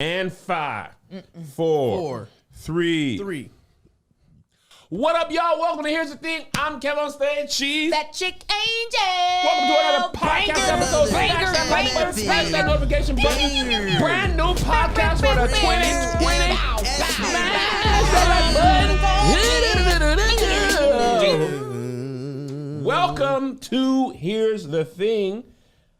And 5, 4, 3. What up, y'all? Welcome to Here's the Thing. I'm Kevin on stage. She's that chick Angel. Welcome to another podcast episode. Smash that notification button. Brand new podcast for the 2020. Welcome to Here's the Thing,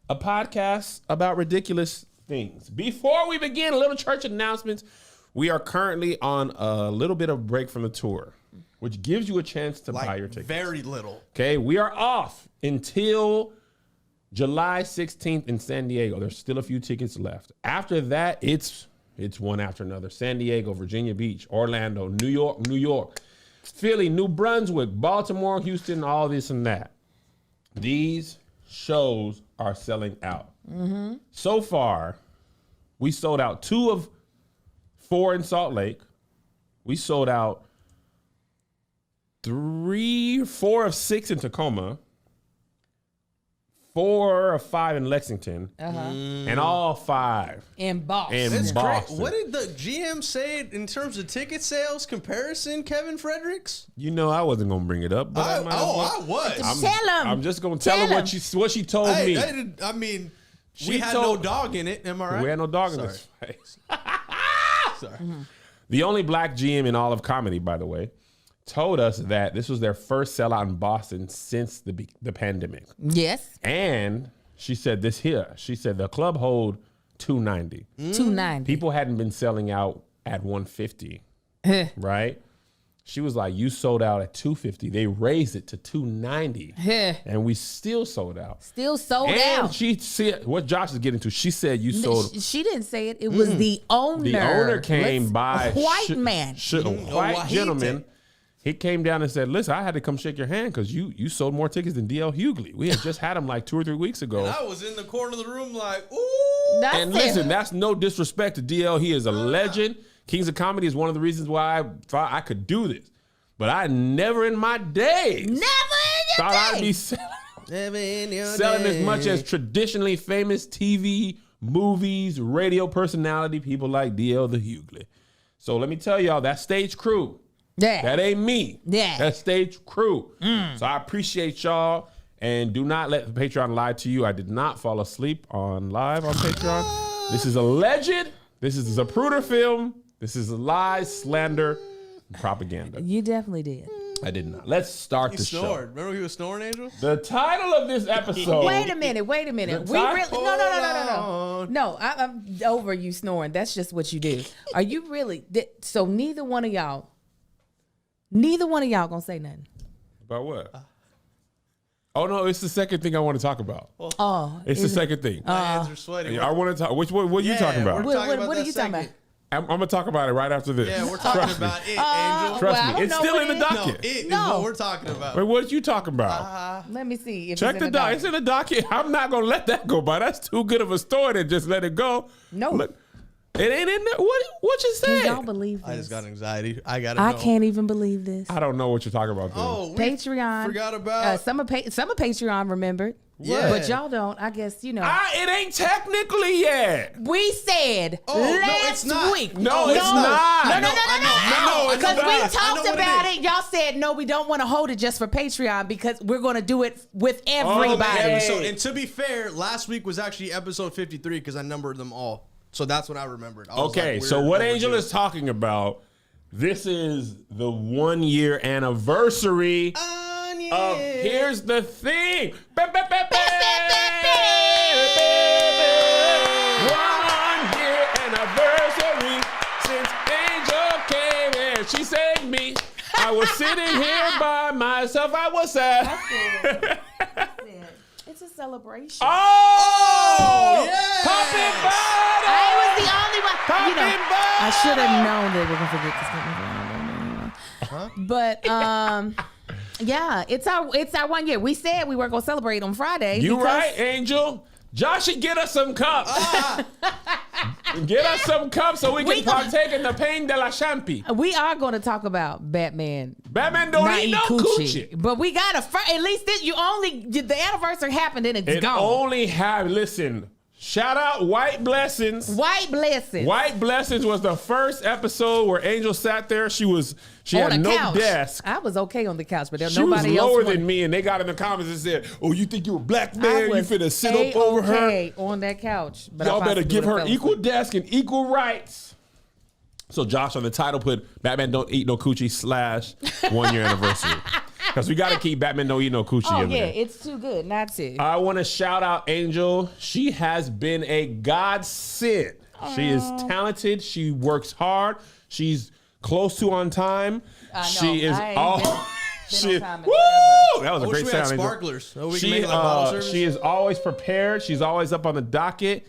a podcast about ridiculous things. Before we begin, a little church announcements. We are currently on a little bit of break from the tour, which gives you a chance to buy your tickets. Very little. Okay, we are off until July 16th in San Diego. There's still a few tickets left. After that, it's one after another. San Diego, Virginia Beach, Orlando, New York, Philly, New Brunswick, Baltimore, Houston, all this and that. These shows are selling out. Mm-hmm. So far, we sold out 2 of 4 in Salt Lake. We sold out 4 of 6 in Tacoma, 4 of 5 in Lexington, and all 5 in Boston. That's great. What did the GM say in terms of ticket sales comparison, Kevin Fredericks? You know I wasn't going to bring it up, but I was. Tell him. I'm just going to tell him what she told me. I mean, we had no dog in it. Am I right? We had no dog in this face. Sorry. Mm-hmm. The only black GM in all of comedy, by the way, told us that this was their first sellout in Boston since the pandemic. Yes. And she said this here. She said the club hold 290. 290. People hadn't been selling out at 150, right? She was like, you sold out at 250. They raised it to 290. And we still sold out. Still sold and out. She said, what Josh is getting to, she said you sold. She didn't say it. It was the owner. The owner came by. A white man. A white gentleman. He came down and said, listen, I had to come shake your hand because you sold more tickets than D.L. Hughley. We had just had him like 2 or 3 weeks ago. And I was in the corner of the room like, ooh. Listen, that's no disrespect to D.L. He is a legend. Kings of Comedy is one of the reasons why I thought I could do this. But I never in my days thought I'd be selling as much as traditionally famous TV, movies, radio personality, people like D.L. the Hughley. So let me tell y'all, that stage crew, that ain't me. That stage crew. So I appreciate y'all. And do not let the Patreon lie to you. I did not fall asleep live on Patreon. This is alleged. This is a Zapruder film. This is lies, slander, propaganda. You definitely did. I did not. Let's start the show. Remember he was snoring, Angel? The title of this episode. Wait a minute. We really no. I'm over you snoring. That's just what you do. Are you really? So neither one of y'all gonna say nothing. About what? Oh no, it's the second thing I want to talk about. It's the second thing. My hands are sweaty. I want to talk. What are you talking about? What are you talking about? I'm going to talk about it right after this. Yeah, we're talking about it, Angel. Trust me. It's still in the docket. No, it is what we're talking about. Wait, what are you talking about? Let me see. If Check the docket. It's in the docket. I'm not going to let that go by. That's too good of a story to just let it go. No. Look, it ain't in there. What you said? Can y'all believe this? I just got anxiety. I got to know. I can't even believe this. I don't know what you're talking about. Patreon. Forgot about. Some of Patreon remembered. Yeah. But y'all don't. I guess, you know. It ain't technically yet. We said last week. No, it's not. No. Because we talked about it. Y'all said, no, we don't want to hold it just for Patreon because we're going to do it with everybody. And to be fair, last week was actually episode 53 because I numbered them all. So that's what I remembered. So what Angel is talking about, this is the 1 year anniversary of Here's the Thing. 1 year anniversary since Angel came and she saved me. I was sitting here by myself. I was sad. That's it. It's a celebration. Oh, yes. Poppin' bottle. I was the only one. Poppin' bottle. I should have known that we're gonna forget this. But yeah, it's our 1 year. We said we were gonna celebrate on Friday. You right, Angel. Joshy, get us some cups. Get us some cups so we can partake in the pain de la champi. We are going to talk about Batman. Batman don't eat no coochie. But we got to, at least the anniversary happened and it's gone. It only happened, listen, Shout out White Blessings. White Blessings. White Blessings was the first episode where Angel sat there. She On had a no couch. desk. I was okay on the couch, but there She was nobody else lower wanted- than me, and they got in the comments and said, "Oh, you think you a black I man? You was finna sit up over her? A-okay on that couch. But I Y'all better possibly give her would've fell equal asleep. desk and equal rights." So Josh on the title put "Batman Don't Eat No Coochie" / 1 year anniversary. Because we got to keep Batman Don't Eat No Coochie Oh in yeah, there. it's too good not to. I want to shout out Angel. She has been a godsend. She is talented. She works hard. She's close to on time. I know. She is I ain't all. been She, on time in woo! forever. That was I a wish great we had sound. Angel. sparklers. So we can She, make it like bottle service. she is always prepared. She's always up on the docket.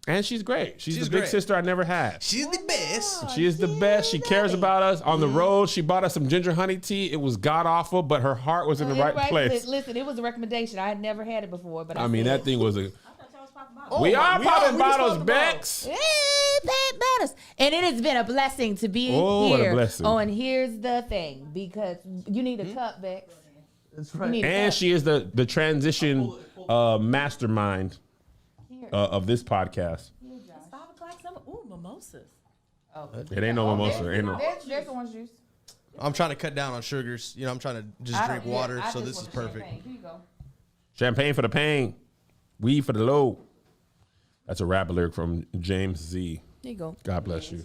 And she's great. She's the big great. sister I never had. She's the best. She is the best. She cares about us. On the road, she bought us some ginger honey tea. It was god awful, but her heart was in the right place. Listen, it was a recommendation. I had never had it before, but I mean, said, that thing was a. I thought y'all was popping bottles. We are popping we just bottles, popped the Bex. Batters. And it has been a blessing to be Oh, what a here. blessing. Oh, and here's the thing, because you need a cup, Bex. That's You right. need a And cup. she is the transition mastermind of this podcast. It's 5 o'clock. Ooh, mimosas. It ain't no mimosa. Ain't no. There's orange juice. I'm trying to cut down on sugars. You know, I'm trying to just drink water, so this is perfect. Here you go. Champagne for the pain, weed for the low. That's a rap lyric from James Z. Here you go. God bless you.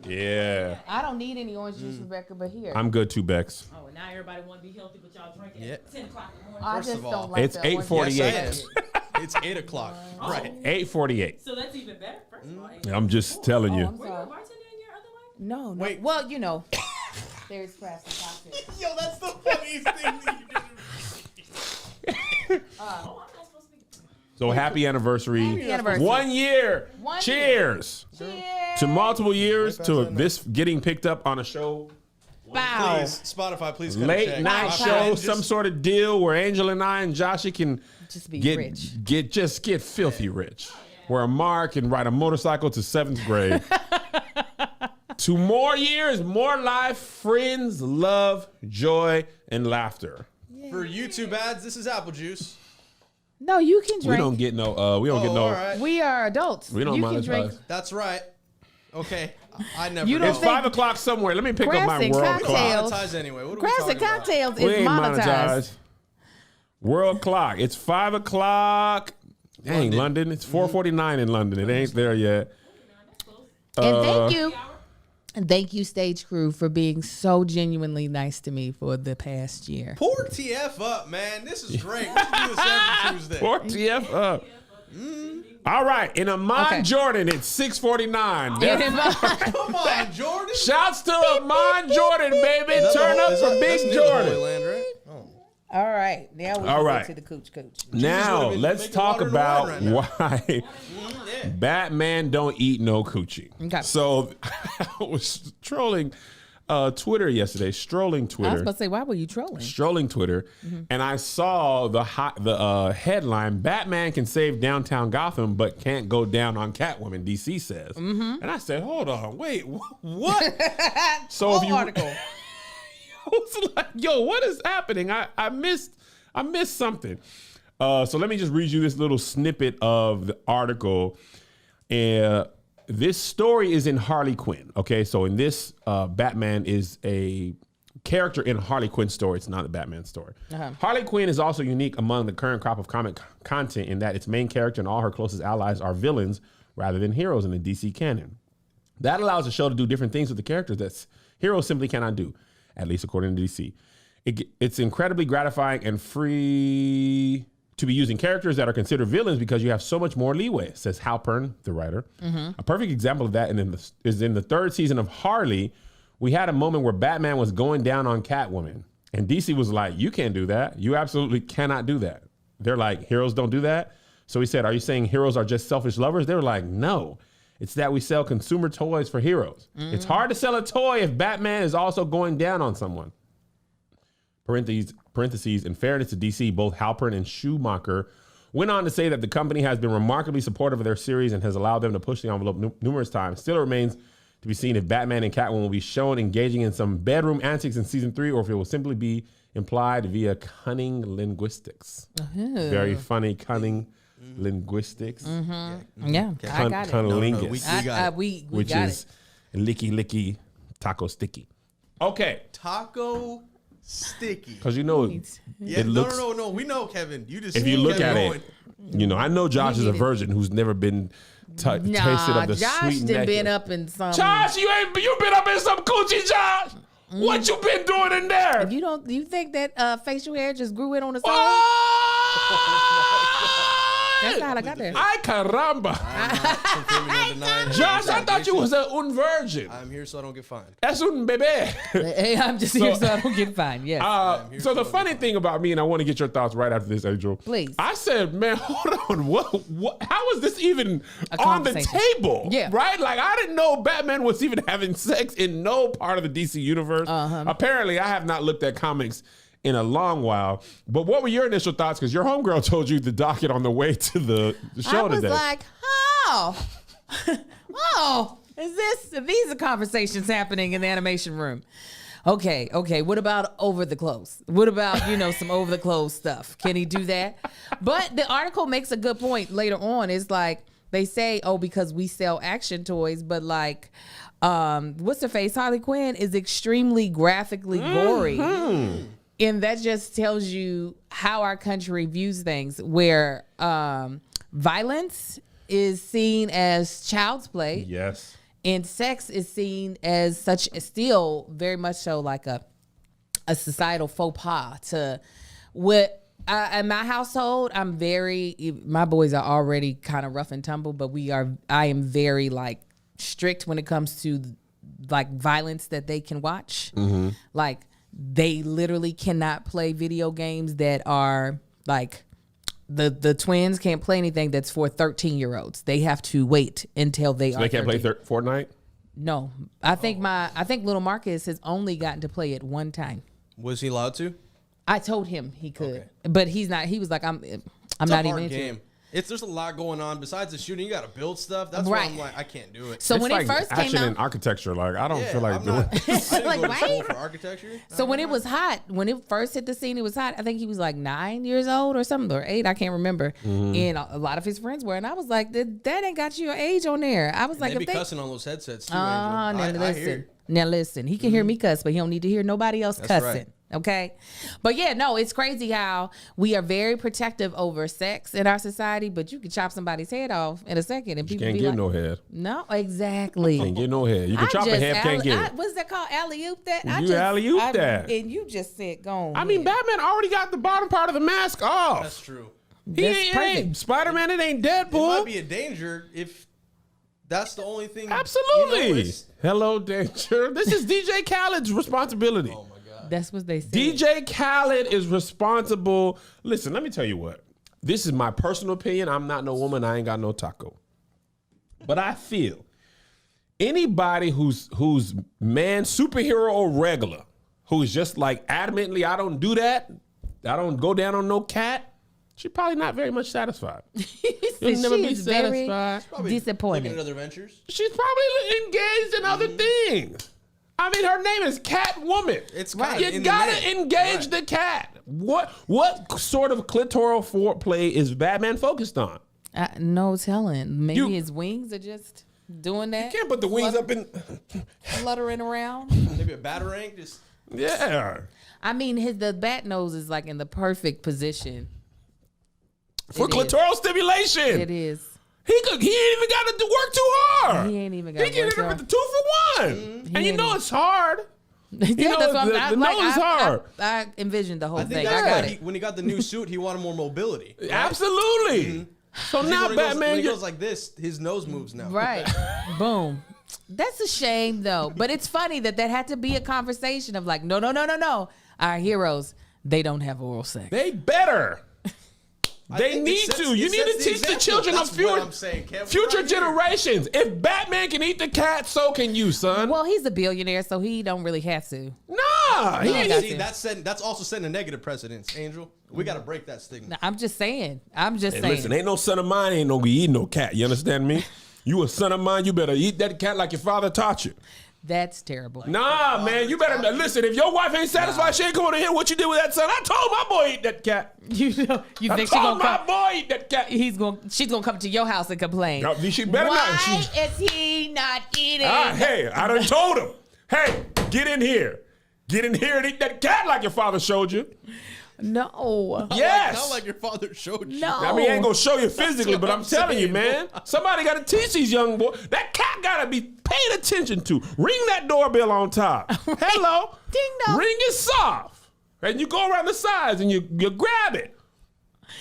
Yeah, I don't need any orange juice, Rebecca, but here. I'm good too, Bex. Oh, and now everybody want to be healthy, but y'all drink Yeah. at 10 o'clock in the morning. I First just of all, don't like It's the orange 8:48. juice. Yes, I am. It's 8 o'clock. Right. 8:48. So that's even better. First of all, I'm just telling you. I'm were you a sorry. bartender in your other life? No. Wait. Well, you know, there's crafts and cocktails. Yo, that's the funniest thing that you did. Oh, I'm not supposed to be. So happy anniversary. Happy anniversary. 1 year. 1 year. Cheers. Cheers. To multiple years Right to past that this getting picked up on a show. Bow. Please, Spotify, please cut a Late check. night My show, friend some just- sort of deal where Angel and I and Joshy can Just be get rich. get filthy rich. Where Amar can ride a motorcycle to 7th grade. 2 more years, more life, friends, love, joy, and laughter. For YouTube ads, this is apple juice. No, you can drink. We don't get no. We don't get Oh, no. all right. We are adults. We don't you can drink. monetize. That's right. Okay. I never You know. don't It's think- 5 o'clock somewhere. Let me pick up Crafts my and world cocktails. clock. Monetize anyway. What are we Crafts talking and about? cocktails We is ain't monetized. monetized. World clock. It's 5 o'clock. Dang, London. It's 4:49 in London. It ain't there yet. And thank you. And thank you, stage crew, for being so genuinely nice to me for the past year. Pour TF up, man. This is great. We should do this every Tuesday. Poor TF up. All right. In Amon Okay. Jordan, it's 6:49. Come on, Jordan. Shouts to Amon Jordan, baby. Is that Turn the- up is for that- Big that's near the Holy Jordan. Land, right? Oh. All right. Now we All can right. get to the cooch. Now, would've been let's making talk water in the wine about right now. why Batman don't eat no coochie. Okay. So I was trolling Twitter yesterday, strolling I was Twitter, about to say, why were you trolling? strolling Twitter, and I saw the headline: Batman can save downtown Gotham, but can't go down on Catwoman. DC says, and I said, "Hold on, wait, what?" So if you article. I was like, "Yo, what is happening? I missed something." So let me just read you this little snippet of the article. This story is in Harley Quinn. Okay, so in this, Batman is a character in Harley Quinn's story. It's not a Batman story. Harley Quinn is also unique among the current crop of comic content in that its main character and all her closest allies are villains rather than heroes in the DC canon. That allows the show to do different things with the characters that heroes simply cannot do, at least according to DC. It's incredibly gratifying and free to be using characters that are considered villains because you have so much more leeway, says Halpern, the writer. A perfect example of that is in the 3rd season of Harley. We had a moment where Batman was going down on Catwoman, and DC was like, you can't do that. You absolutely cannot do that. They're like, heroes don't do that. So he said, are you saying heroes are just selfish lovers? They were like, no. It's that we sell consumer toys for heroes. It's hard to sell a toy if Batman is also going down on someone. Parentheses, in fairness to DC, both Halpern and Schumacher went on to say that the company has been remarkably supportive of their series and has allowed them to push the envelope numerous times. Still, it remains to be seen if Batman and Catwoman will be shown engaging in some bedroom antics in season 3 or if it will simply be implied via cunning linguistics. Very funny, cunning linguistics, Yeah, I got it. cunnilingus, we got it. We which got is licky taco sticky. Okay, Taco sticky. because you know Yeah, it looks. no. We know, Kevin. You just If you look kept at going. it, you know I know Josh is a need it. virgin who's never been tasted Nah, of the Josh sweet done nectar. been up in some. Josh, you been up in some coochie, Josh. What you been doing in there? You think that facial hair just grew in on its own? That's how I got there. Ay caramba. Confirming or denying any Josh, I thought you accusation. was a virgin. I'm here so I don't get fined. That's un bebé. Hey, I'm just here so I don't get fined. Yes. So the funny thing about me, and I want to get your thoughts right after this, Angel. Please. I said, man, hold on. What? How is this even A on the conversation. table? Yeah. Right? Like, I didn't know Batman was even having sex in no part of the DC universe. Apparently, I have not looked at comics in a long while. But what were your initial thoughts? Because your homegirl told you the docket on the way to the show I was today. like, these are conversations happening in the animation room. Okay. What about over the clothes? What about, some over the clothes stuff? Can he do that? But the article makes a good point later on. It's like, they say, because we sell action toys, but like, what's her face? Harley Quinn is extremely graphically gory. And that just tells you how our country views things, where violence is seen as child's play. yes. And sex is seen as still very much so like a societal faux pas to what in my household. My boys are already kind of rough and tumble, but I am very like strict when it comes to like violence that they can watch. Like they literally cannot play video games that are like, the twins can't play anything that's for 13-year-olds. They have to wait until they are. They can't 13. play Fortnite? No, I think little Marcus has only gotten to play it one time. Was he allowed to? I told him he could, Okay. but he's not. He was like, I'm It's not a even hard into game. it. There's a lot going on. Besides the shooting, you got to build stuff. That's Right. why I'm like, I can't do it. So It's when like it first came action out, and architecture. Like, I don't Yeah, feel like I'm doing not, I didn't Like, go to school right? for architecture. so when it was hot, when it first hit the scene, it was hot. I think he was like 9 years old or something, or 8. I can't remember. And a lot of his friends were, and I was like, that ain't got your age on there. I was like, They be if they cussing on those headsets too. now Angel. I hear listen. it. Now listen. He can hear me cuss, but he don't need to hear nobody else That's cussing. right. Okay. But yeah, no, it's crazy how we are very protective over sex in our society, but you can chop somebody's head off in a second and people Can't be get like, no head. no, exactly. Can't get no head. You can chop a head, can't get it. What's that called? Alley-oop that? You alley-oop that. And you just said, go on. I mean, Batman already got the bottom part of the mask off. That's true. That's ain't Spider-Man. It ain't It Deadpool. might be a danger if that's the only thing. Absolutely. it's- Hello, danger. This is DJ Khaled's responsibility. oh my god. That's what they said. DJ Khaled is responsible. Listen, let me tell you what. This is my personal opinion. I'm not no woman. I ain't got no taco. But I feel anybody who's man, superhero or regular, who's just like adamantly, I don't do that. I don't go down on no cat. She's probably not very much satisfied. You'll never be She's very satisfied. Probably disappointed. looking at other ventures. She's probably engaged in other things. I mean, her name is Catwoman. It's Right. kind of You in the gotta name. engage Right. the cat. What sort of clitoral foreplay is Batman focused on? No telling. Maybe You- his wings are just doing that. Can't put the wings up in. fluttering around. Maybe a batarang. Just Yeah. I mean, the bat nose is like in the perfect position. For It is. clitoral stimulation. It is. He ain't even got to work too hard. He ain't even got He can work hit it hard. with the 2 for 1. And you ain't know even- it's hard. Yeah, know, that's what the I'm like, nose is hard. I envisioned the whole I thing. think I that's got why it. when he got the new suit, he wanted more mobility. Right? Absolutely. So See, now when he goes- Batman, when he you're- goes like this, his nose moves now. Right. Boom. That's a shame, though. But it's funny that had to be a conversation of like, no. Our heroes, they don't have oral sex. they better. I They think it need sets- to. You it need sets to the teach the example. children That's of what I'm saying, Kev. future Right here. generations. If Batman can eat the cat, so can you, son. Well, he's a billionaire, so he don't really have to. Nah, he No, ain't. got See, you. that's also setting a negative precedence, Angel. We got to break that stigma. I'm just saying. Hey, saying. listen, ain't no son of mine ain't no eating no cat. You understand me? You a son of mine, you better eat that cat like your father taught you. That's terrible. Nah, man, you better listen. If your wife ain't satisfied, she ain't going to hear what you did with that son. I told my boy eat that cat. You think I she's told gonna my come? boy eat that cat. She's gonna come to your house and complain. No, she better Why not. is he not eating? Hey, I done told him. Hey, get in here. Get in here and eat that cat like your father showed you. No. Yes. Not like your father showed you. No. I mean, I ain't gonna show you physically, what but I'm I'm telling you, saying, man. Somebody got to teach these young boys. That cat got to be paid attention to. Ring that doorbell on top. Hello. Ding dong. Ring it soft. And you go around the sides and you grab it.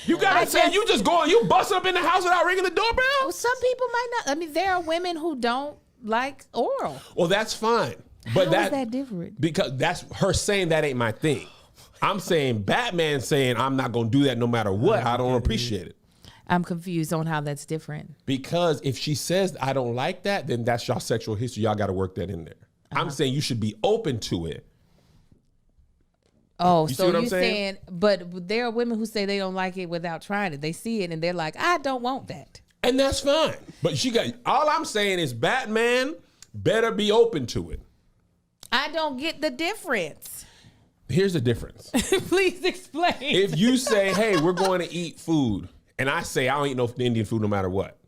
You got to say, you just go, you bust up in the house without ringing the doorbell? Well, some people might not. I mean, there are women who don't like oral. Well, that's fine. But How is that different? Because that's her saying that ain't my thing. I'm saying Batman saying I'm not going to do that no matter what. I don't appreciate it. I'm confused on how that's different. Because if she says I don't like that, then that's y'all sexual history. Y'all got to work that in there. I'm saying you should be open to it. Oh, You see so what I'm you're saying? saying, but there are women who say they don't like it without trying it. They see it and they're like, I don't want that. And that's fine. But all I'm saying is Batman better be open to it. I don't get the difference. Here's the difference. Please explain. If you say, hey, we're going to eat food, and I say I don't eat no Indian food no matter what,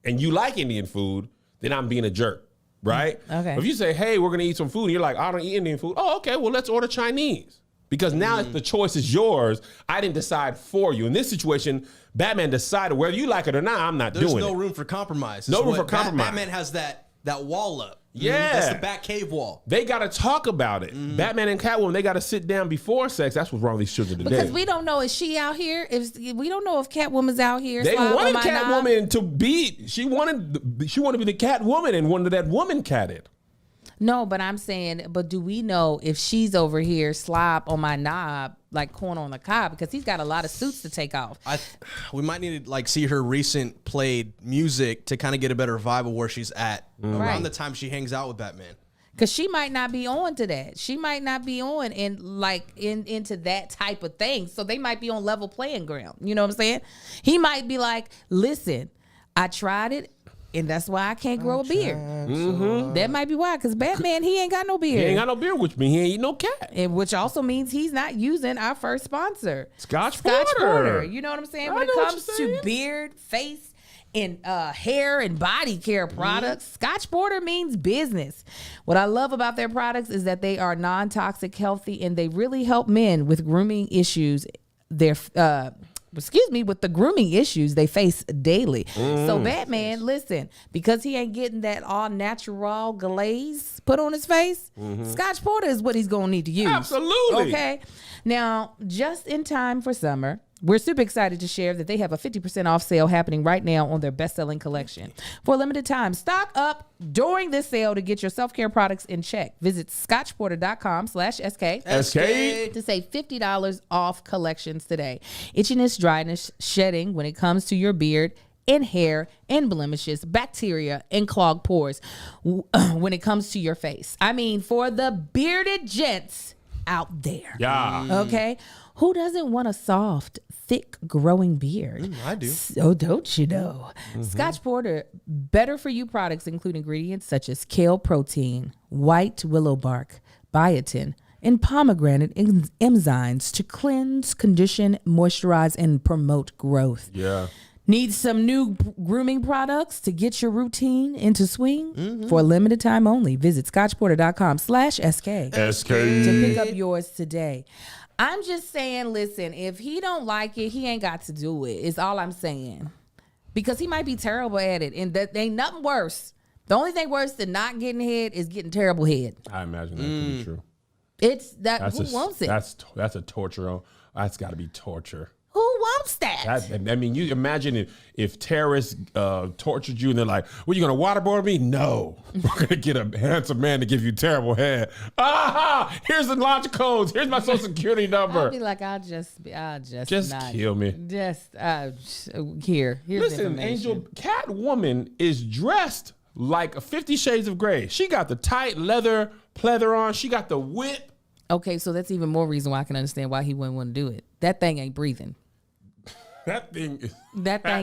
and you like Indian food, then I'm being a jerk, right? Okay. If you say, hey, we're going to eat some food, and you're like, I don't eat Indian food. Oh, okay, well, let's order Chinese. Because now if the choice is yours, I didn't decide for you. In this situation, Batman decided whether you like it or not, I'm not There's doing no it. room for compromise. No Is room what for compromise. Batman has that wall up. Yeah. That's the Batcave wall. They got to talk about it. Batman and Catwoman, they got to sit down before sex. That's what's wrong with these children today. because we don't know, is she out here? If we don't know if Catwoman's out here. They sliding wanted on my knob. Catwoman to be. She wanted to be the Catwoman and wanted that woman catted. No, but I'm saying, but do we know if she's over here slob on my knob like corn on the cob? Because he's got a lot of suits to take off. We might need to see her recent played music to kind of get a better vibe of where she's at Right. around the time she hangs out with Batman. Because she might not be on to that. She might not be on into that type of thing. So they might be on level playing ground. You know what I'm saying? He might be like, listen, I tried it. And that's why I can't grow a beard. That might be why, because Batman, he ain't got no beard. He ain't got no beard, which means he ain't eat no cat. And which also means he's not using our first sponsor, Scotch Porter. Porter. You know what I'm saying? I When it know what comes you're to saying. beard, face, and hair and body care products, Scotch Porter means business. What I love about their products is that they are non-toxic, healthy, and they really help men with grooming issues. With the grooming issues they face daily. So Batman, listen, because he ain't getting that all natural glaze put on his face, Scotch Porter is what he's gonna need to use. Absolutely. Okay. Now, just in time for summer, we're super excited to share that they have a 50% off sale happening right now on their best-selling collection. For a limited time, stock up during this sale to get your self-care products in check. Visit scotchporter.com/SK SK. to save $50 off collections today. Itchiness, dryness, shedding when it comes to your beard and hair and blemishes, bacteria and clogged pores when it comes to your face. I mean, for the bearded gents out there. Yeah. Okay? Who doesn't want a soft, thick, growing beard? I do. So don't you know? Scotch Porter, better for you products include ingredients such as kale protein, white willow bark, biotin, and pomegranate enzymes to cleanse, condition, moisturize, and promote growth. Yeah. Need some new grooming products to get your routine into swing? For a limited time only, visit scotchporter.com/SK SK. to pick up yours today. I'm just saying, listen, if he don't like it, he ain't got to do it. Is all I'm saying. Because he might be terrible at it. And that ain't nothing worse. The only thing worse than not getting head is getting terrible head. I imagine that could be true. It's that who wants it? That's a torture. That's got to be torture. Who wants that? I mean, you imagine if terrorists tortured you and they're like, well, you going to waterboard me? No. We're going to get a handsome man to give you terrible head. Aha! Here's the launch codes. Here's my social security number. I'll be like, I'll just not, kill me. Here's the Listen, information. Angel, Catwoman is dressed like 50 Shades of Grey. She got the tight leather pleather on. She got the whip. Okay, so that's even more reason why I can understand why he wouldn't want to do it. That thing ain't breathing. That thing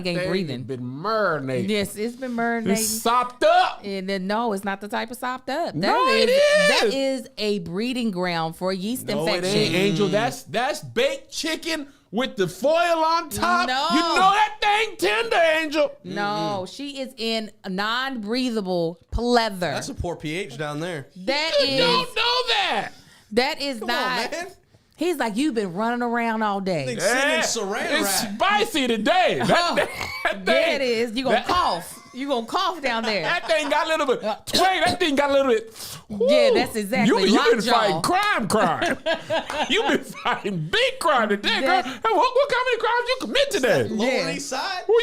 ain't breathing. Been marinated. Yes, it's been marinating. It's sopped up. And then, no, it's not the type of sopped up. It is. That is a breeding ground for yeast infection. It ain't, Angel. That's baked chicken with the foil on top. No. You know that thing tender, Angel. No, she is in non-breathable pleather. That's a poor pH down there. That You is. don't know that. That is Come not. on, man. He's like, you've been running around all day. Thing's sitting in saran It's wrap. spicy today. That Yeah, thing, it is. You gonna that- cough. You gonna cough down there. That thing got a little bit. Tway, that thing got a little bit. Yeah, that's exactly. You been Lockjaw. fighting crime. You been fighting big crime today, girl. That- Hey, what kind of crimes you commit today? Lower Yeah. East Side. Well,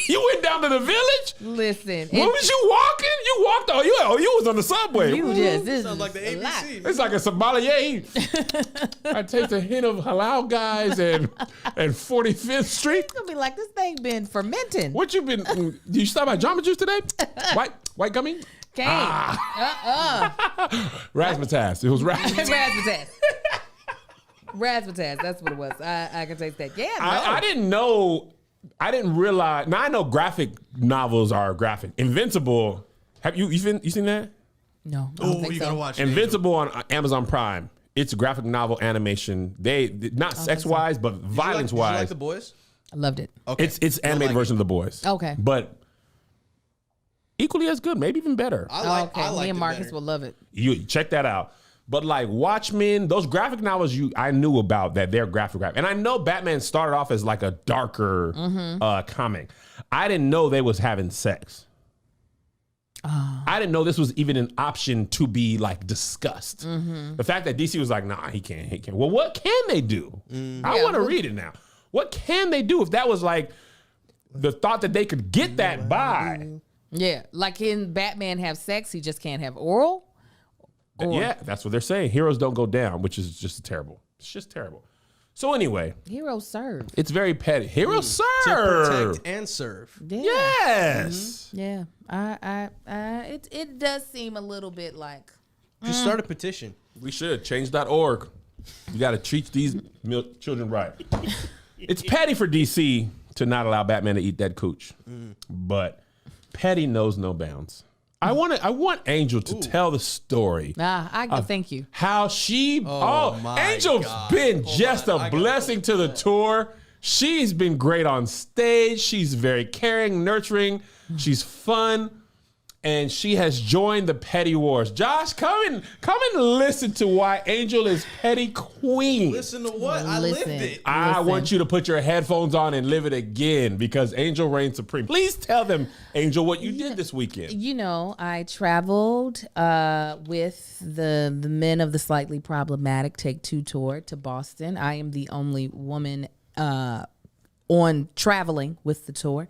you went down to the village. Listen, What was you walking? You walked. You was on the subway. you just this Sounds is like the a lot. ABC. It's like a sommelier. I taste a hint of halal guys and 45th Street. It's gonna be like this thing been fermenting. What you been? Did you stop by Jamba Juice today? White gummy? Okay. Razzmatazz. It was razzmatazz. Razzmatazz. Razzmatazz. That's what it was. I can taste that. Yeah. No. I didn't know. I didn't realize. Now I know graphic novels are graphic. Invincible. Have you seen that? No. I don't Oh, think you so. gotta watch it. Invincible on Amazon Prime. It's graphic novel animation. They not sex wise, but violence Did you wise. like The Boys? I loved it. Okay. It's animated like version of The Boys. Okay. But equally as good, maybe even better. I Okay. liked Me and it Marcus better. will love it. You check that out. But like Watchmen, those graphic novels I knew about that they're graphic. And I know Batman started off as like a darker comic. I didn't know they was having sex. I didn't know this was even an option to be like discussed. The fact that DC was like, nah, he can't. Well, what can they do? I want to read it now. What can they do if that was like the thought that they could get that by? Yeah. Like in Batman have sex, he just can't have oral. Yeah, that's what they're saying. Heroes don't go down, which is just terrible. It's just terrible. So anyway, Heroes serve. it's very petty. Heroes To serve. protect and serve. Yeah. Yes. Yeah. It does seem a little bit like Just start a petition. We should. Change.org. You got to treat these children right. It's petty for DC to not allow Batman to eat that cooch. But petty knows no bounds. I want Angel to tell the story. thank you. How she my Angel's God. been Hold just on, a I gotta blessing to the tour. She's been great on stage. She's very caring, nurturing. She's fun. And she has joined the petty wars. Josh, come and listen to why Angel is petty queen. Listen to what? I Listen. lived it. I Listen. want you to put your headphones on and live it again because Angel reigns supreme. Please tell them, Angel, what you did this weekend. You know, I traveled with the men of the Slightly Problematic Take Two tour to Boston. I am the only woman on traveling with the tour.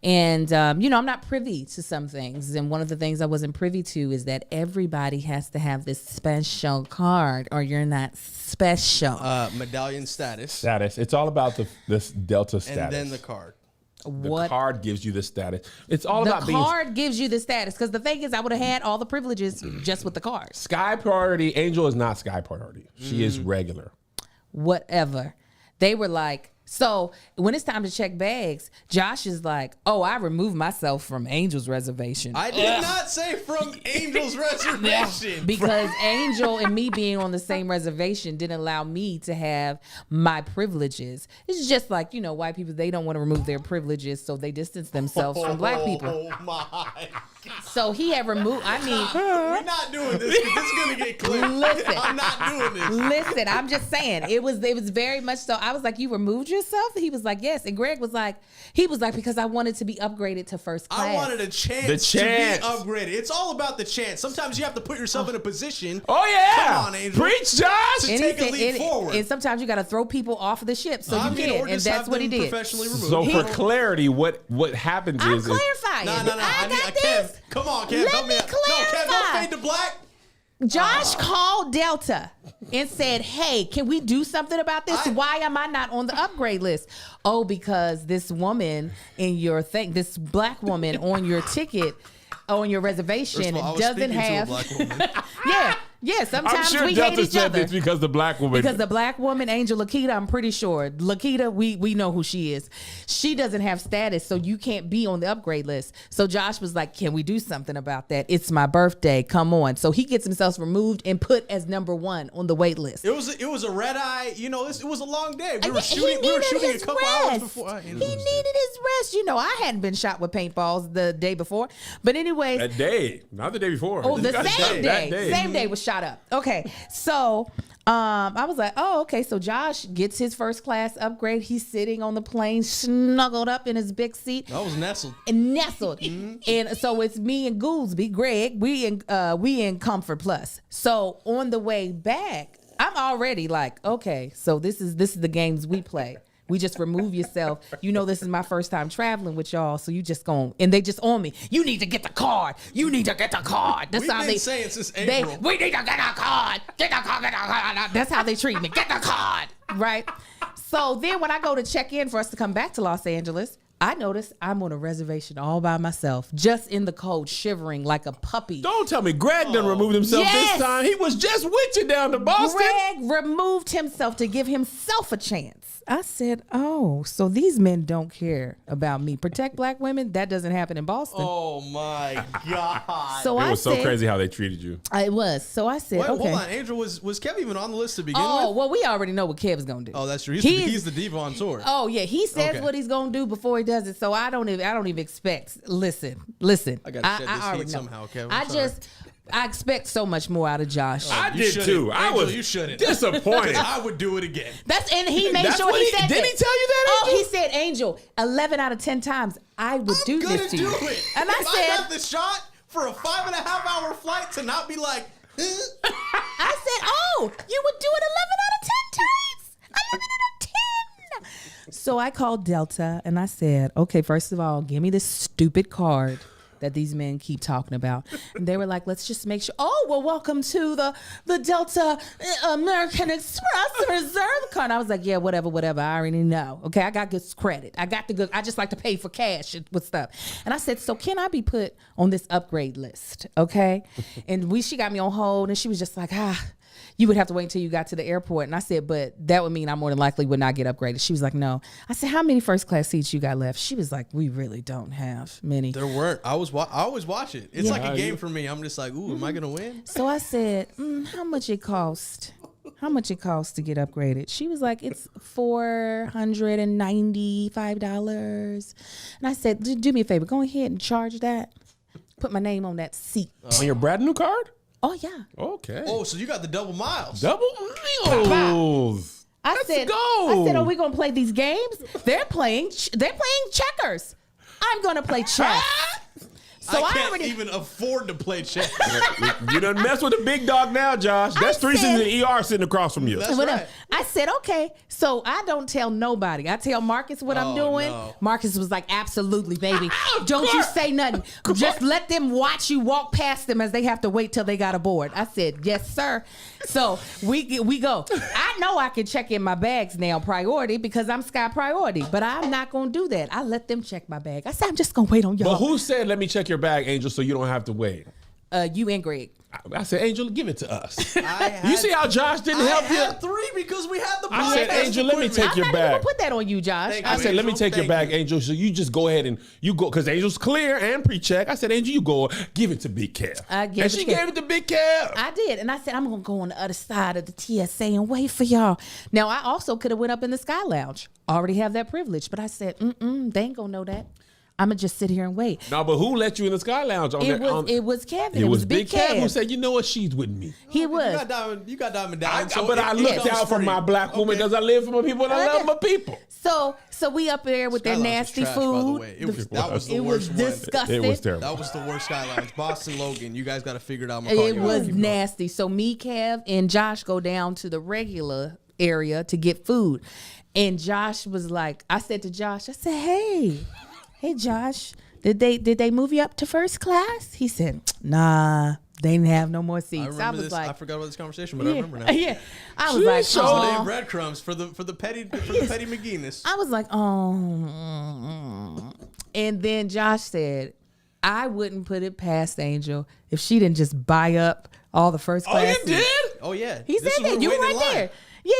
And, you know, I'm not privy to some things. And one of the things I wasn't privy to is that everybody has to have this special card or you're not special. Medallion status. Status. It's all about this Delta status. And then the card. The card gives you the status. It's all The about being card gives you the status. Because the thing is, I would have had all the privileges just with the card. Sky Priority. Angel is not Sky Priority. She is regular. Whatever. They were like, so when it's time to check bags, Josh is like, oh, I removed myself from Angel's reservation. I did not say from Angel's reservation. Because Angel and me being on the same reservation didn't allow me to have my privileges. It's just like, you know, white people, they don't want to remove their privileges, so they distance themselves from black people. Oh my. So he had removed, We're not doing this because this is going to get clipped. Listen. I'm not doing this. Listen, I'm just saying, it was very much so. I was like, you removed yourself? He was like, yes. And Greg was like, because I wanted to be upgraded to first class. I wanted a chance, The chance. to be upgraded. It's all about the chance. Sometimes you have to put yourself in a position. Oh, yeah. Come on, Angel. Preach, Josh. And take a leap forward. And sometimes you got to throw people off of the ship so you can. or And just that's have what he them did. professionally removed. So for clarity, what happens I'm is clarifying. No. I got Kev, this. come on, Kev. Let help me out. No, Kev, don't clarify. fade to black. Josh called Delta and said, hey, can we do something about this? Why am I not on the upgrade list? Oh, because this woman in your thing, this black woman on your ticket, on your reservation First of all, I was doesn't speaking to a have. black woman. Yeah. Yeah, I'm sometimes sure we hate Delta each said other. this because the black woman. Because the black woman, Angel Lakita, I'm pretty sure. Lakita, we know who she is. She doesn't have status, so you can't be on the upgrade list. So Josh was like, can we do something about that? It's my birthday. Come on. So he gets himself removed and put as number 1 on the wait list. It was a red eye. You know, it was a long day. We And were shooting a his couple hours rest. before. He needed his rest. You know, I hadn't been shot with paintballs the day before. But anyways. That day, not the day before. Oh, You the got same shot day. that Same day was shot up. Okay. So I was like, oh, okay. So Josh gets his first class upgrade. He's sitting on the plane, snuggled up in his big seat. I was nestled. And nestled. And so it's me and Goolsby, Greg. We in Comfort Plus. So on the way back, I'm already like, okay, so this is the games we play. We just remove yourself. You know, this is my first time traveling with y'all, so you just go, and they just on me. You need to get the card. You need to get the card. That's We've how been they saying since April. we need to get a card. Get the card. Get the card. That's how they treat me. Get the card. Right. So then when I go to check in for us to come back to Los Angeles, I notice I'm on a reservation all by myself, just in the cold, shivering like a puppy. Don't tell me Greg done removed himself Yes. this time. He was just with you down to Boston. Greg removed himself to give himself a chance. I said, oh, so these men don't care about me. Protect black women? That doesn't happen in Boston. Oh my God. So It I was said, so crazy how they treated you. It was. So I said, Wait, okay. hold on, Angel. Was Kev even on the list to begin Oh, with? well, we already know what Kev's going to do. Oh, that's true. He's- He's the diva on tour. Oh yeah, he says Okay. what he's gonna do before he does it. So I don't even expect. Listen. I gotta shed this heat somehow, Kevin. I'm sorry. I expect so much more out of Josh. I You did shouldn't. too. I Angel, was you shouldn't. disappointed. I would do it again. And he made That's sure what he he- said didn't that. he tell you that, Oh, Angel? he said, Angel, 11 out of 10 times I would do I'm gonna this to do you. it. And I if I got said, the shot for a 5.5-hour flight to not be like, I said, oh, you would do it 11 out of 10 times. 11 out of 10. So I called Delta and I said, okay, first of all, give me this stupid card that these men keep talking about. And they were like, let's just make sure. Oh, well, welcome to the Delta American Express Reserve card. And I was like, yeah, whatever. I already know. Okay, I got good credit. I just like to pay for cash with stuff. And I said, so can I be put on this upgrade list? Okay. And she got me on hold and she was just like, you would have to wait until you got to the airport. And I said, but that would mean I more than likely would not get upgraded. She was like, no. I said, how many first class seats you got left? She was like, we really don't have many. there weren't. I always watch it. It's Yeah. like a game for me. I'm just like, ooh, am I gonna win? So I said, how much it cost? How much it costs to get upgraded? She was like, it's $495. And I said, do me a favor, go ahead and charge that. Put my name on that seat. On your brand new card? Oh, yeah. Okay. Oh, so you got the double miles. Double miles. I said, are we gonna play these games? They're playing checkers. I'm gonna play chess. So I I can't already even afford to play chess. You done mess with the big dog now, Josh. That's 3 said- seasons in ER sitting across from you. That's whatever. right. I said, okay. So I don't tell nobody. I tell Marcus what I'm Oh, doing. no. Marcus was like, absolutely, baby. Don't you say nothing. Just let them watch you walk past them as they have to wait till they got aboard. I said, yes, sir. So we go. I know I can check in my bags now, priority, because I'm Sky Priority, but I'm not going to do that. I let them check my bag. I said, I'm just going to wait on y'all. But who said, let me check your bag, Angel, so you don't have to wait? You and Greg. I said, Angel, give it to us. I had- You see how Josh didn't I help had you? 3 because we had the I said, podcast Angel, let me equipment. take your I'm not even bag. going to put that on you, Josh. Thank I you, said, let me Angel. take your Thank bag, Angel. So you just go ahead and you go, because Angel's clear and pre-check. I said, Angel, you go, give it to Big Kev. I gave And it she to Kev. gave it to Big Kev. I did. And I said, I'm going to go on the other side of the TSA and wait for y'all. Now, I also could have went up in the Sky Lounge. Already have that privilege. But I said, they ain't going to know that. I'm going to just sit here and wait. No, but who let you in the Sky Lounge? It was Kevin. It was Big Kev who Kev. said, you know what, she's with me. He was. You got Diamond down. But I looked out for my black woman because I live for my people and I love my people. So we up there with their Sky Lounge was nasty trash, by the food. way. That was the It was worst one. disgusting. It was terrible. That was the worst Sky Lounge. Boston Logan, you guys got to figure it out. It was nasty. So me, Kev, and Josh go down to the regular area to get food. And Josh was like, I said to Josh, I said, hey, Josh, did they move you up to first class? He said, nah, they didn't have no more I seats. remember was this. like, I forgot about this conversation, but I remember now. yeah. I was like, So oh. they breadcrumbs for the petty McGinnis. I was like, oh. And then Josh said, I wouldn't put it past Angel if she didn't just buy up All the first Oh, class. you did? Oh yeah. He This said is that. when You we're were waiting right in line. there.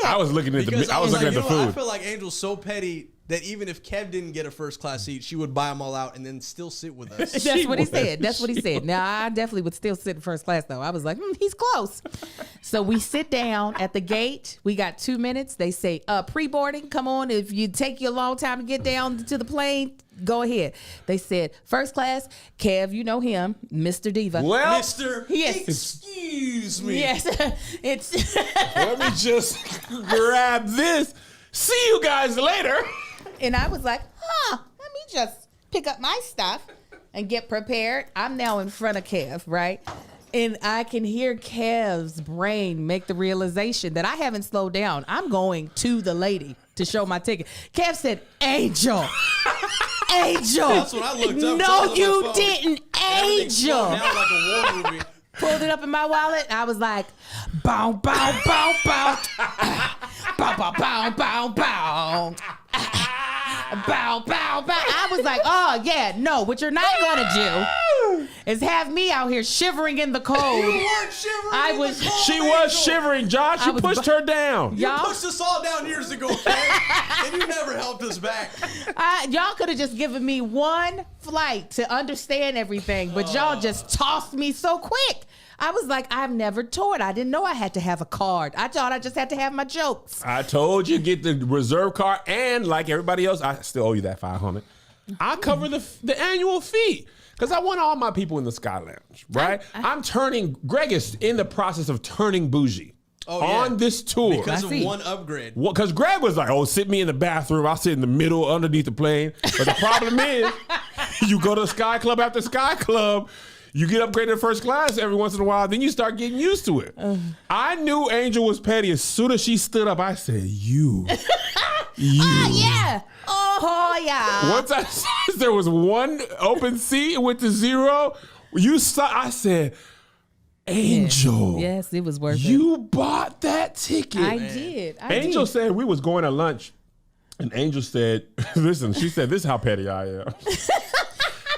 Yeah. I was looking at Because the. I was looking at the I food. feel like Angel's so petty that even if Kev didn't get a first class seat, she would buy them all out and then still sit with us. That's what he was. said. That's what he said. Now, I definitely would still sit in first class, though. I was like, he's close. So we sit down at the gate. We got 2 minutes. They say, pre-boarding, come on. If you take you a long time to get down to the plane, go ahead. They said, first class, Kev, you know him, Mr. Diva. Well, Mister, Yes. excuse me. Yes. It's let me just grab this. See you guys later. And I was like, let me just pick up my stuff and get prepared. I'm now in front of Kev, right? And I can hear Kev's brain make the realization that I haven't slowed down. I'm going to the lady to show my ticket. Kev said, Angel. Angel. That's what I looked up. No, you didn't. Everything slowed Angel. down like a war movie. Pulled it up in my wallet. I was like, bow, bow, bow, bow. Bow, bow, bow, bow, bow. Bow, bow, bow. I was like, oh, yeah, no. What you're not going to do is have me out here shivering in the cold. You weren't shivering. I in was- the cold, She was Angel. shivering, Josh. I You was pushed her down. You Y'all- pushed us all down years ago, Kev, and you never helped us back. Y'all could have just given me one flight to understand everything, but y'all just tossed me so quick. I was like, I've never toured. I didn't know I had to have a card. I thought I just had to have my jokes. I told you get the reserve card, and like everybody else, I still owe you that $500. I cover the annual fee because I want all my people in the Sky Lounge, right? I'm turning. Greg is in the process of turning bougie on this tour Because I of see. one upgrade. Because Greg was like, "Oh, sit me in the bathroom. I'll sit in the middle, underneath the plane." But the problem is, you go to Sky Club after Sky Club. You get upgraded to first class every once in a while, then you start getting used to it. I knew Angel was petty. As soon as she stood up, I said, you. Oh, yeah. Oh, yeah. Once I saw there was one open seat, it went to zero. I said, Angel. Yes, it was worth it. You bought that ticket. I did. Angel said we was going to lunch, and Angel said, listen, she said, this is how petty I am.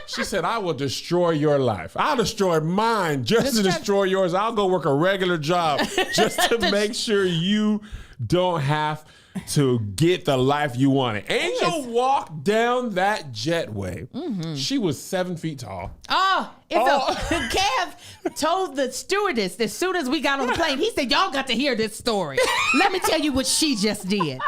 She said, I will destroy your life. I'll destroy mine just to destroy yours. I'll go work a regular job just to make sure you don't have to get the life you wanted. Angel walked down that jetway. She was 7 feet tall. Kev told the stewardess as soon as we got on the plane, he said, y'all got to hear this story. Let me tell you what she just did.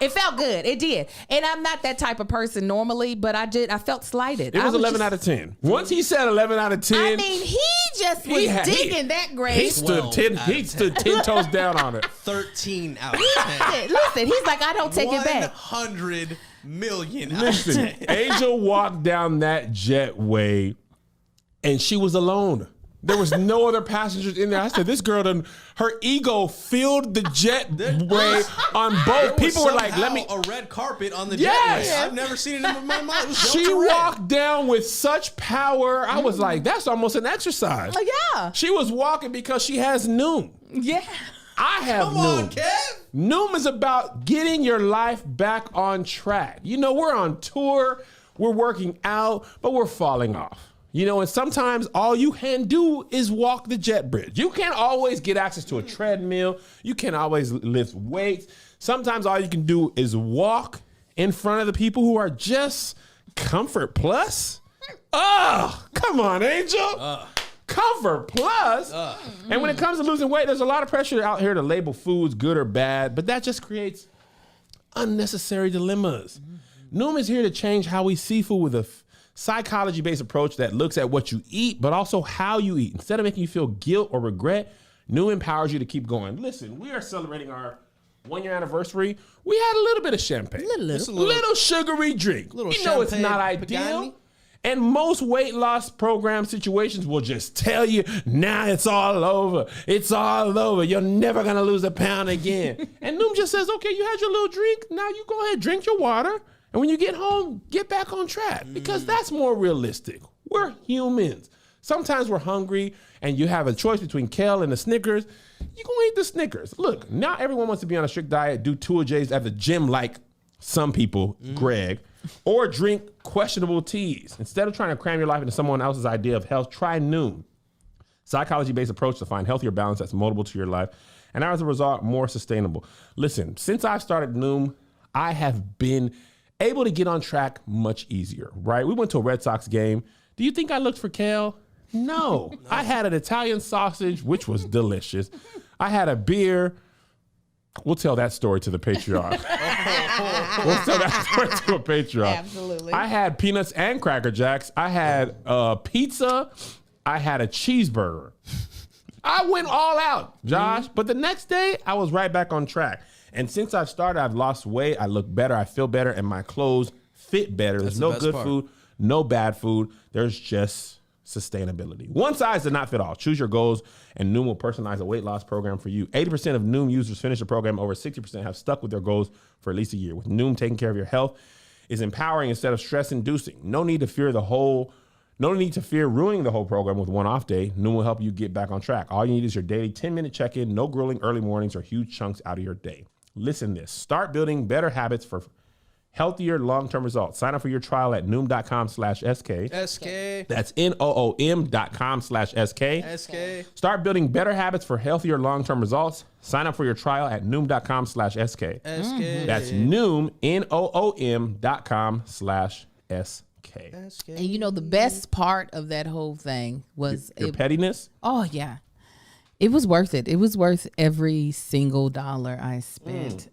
It felt good. It did. And I'm not that type of person normally, but I felt slighted. It was 11 out of 10. Once he said 11 out of 10. I mean, he just was digging that grade. He stood 10 toes down on it. 13 out of 10. Listen, he's like, I don't take it back. 100 million out of Listen, 10. Angel walked down that jetway and she was alone. There was no other passengers in there. I said, this girl done, her ego filled the jetway on both. People were like, let me. A red carpet on the Yes. jetway. I've never seen it in my mind. It was She built to red. walked down with such power. I was like, that's almost an exercise. Oh, yeah. She was walking because she has Noom. Yeah. I have Come Noom. on, Kev. Noom is about getting your life back on track. You know, we're on tour, we're working out, but we're falling off. You know, and sometimes all you can do is walk the jet bridge. You can't always get access to a treadmill. You can't always lift weights. Sometimes all you can do is walk in front of the people who are just Comfort Plus. Oh, come on, Angel. Comfort Plus. And when it comes to losing weight, there's a lot of pressure out here to label foods good or bad, but that just creates unnecessary dilemmas. Noom is here to change how we see food with a psychology-based approach that looks at what you eat, but also how you eat. Instead of making you feel guilt or regret, Noom empowers you to keep going. Listen, we are celebrating our 1-year anniversary. We had a little bit of champagne. Little sugary drink. Little you know it's champagne not ideal. Pagani. And most weight loss program situations will just tell you, now it's all over. It's all over. You're never going to lose a pound again. And Noom just says, okay, you had your little drink. Now you go ahead, drink your water. And when you get home, get back on track because that's more realistic. We're humans. Sometimes we're hungry and you have a choice between kale and the Snickers. You're going to eat the Snickers. Look, not everyone wants to be on a strict diet, do 2-a-days at the gym like some people, Greg, or drink questionable teas. Instead of trying to cram your life into someone else's idea of health, try Noom. psychology-based approach to find healthier balance that's moldable to your life, and as a result, more sustainable. Listen, since I've started Noom, I have been able to get on track much easier, right? We went to a Red Sox game. Do you think I looked for kale? No. I had an Italian sausage, which was delicious. I had a beer. We'll tell that story to the Patreon. We'll tell that story to a Patreon. Absolutely. I had peanuts and Cracker Jacks. I had pizza. I had a cheeseburger. I went all out, Josh. But the next day, I was right back on track. And since I've started, I've lost weight. I look better. I feel better. And my clothes fit better. There's no good food, no bad food. There's just sustainability. One size does not fit all. Choose your goals, and Noom will personalize a weight loss program for you. 80% of Noom users finish the program. Over 60% have stuck with their goals for at least a year. With Noom, taking care of your health is empowering instead of stress-inducing. No need to fear ruining the whole program with one off day. Noom will help you get back on track. All you need is your daily 10-minute check-in, no grueling early mornings or huge chunks out of your day. Listen to this. Start building better habits for healthier long-term results. Sign up for your trial at noom.com/SK. SK. That's NOOM.com/SK. SK. Start building better habits for healthier long-term results. Sign up for your trial at noom.com/SK. SK. That's Noom, NOOM.com/SK. And you know, the best part of that whole thing was Your pettiness? Oh yeah. It was worth it. It was worth every single dollar I spent.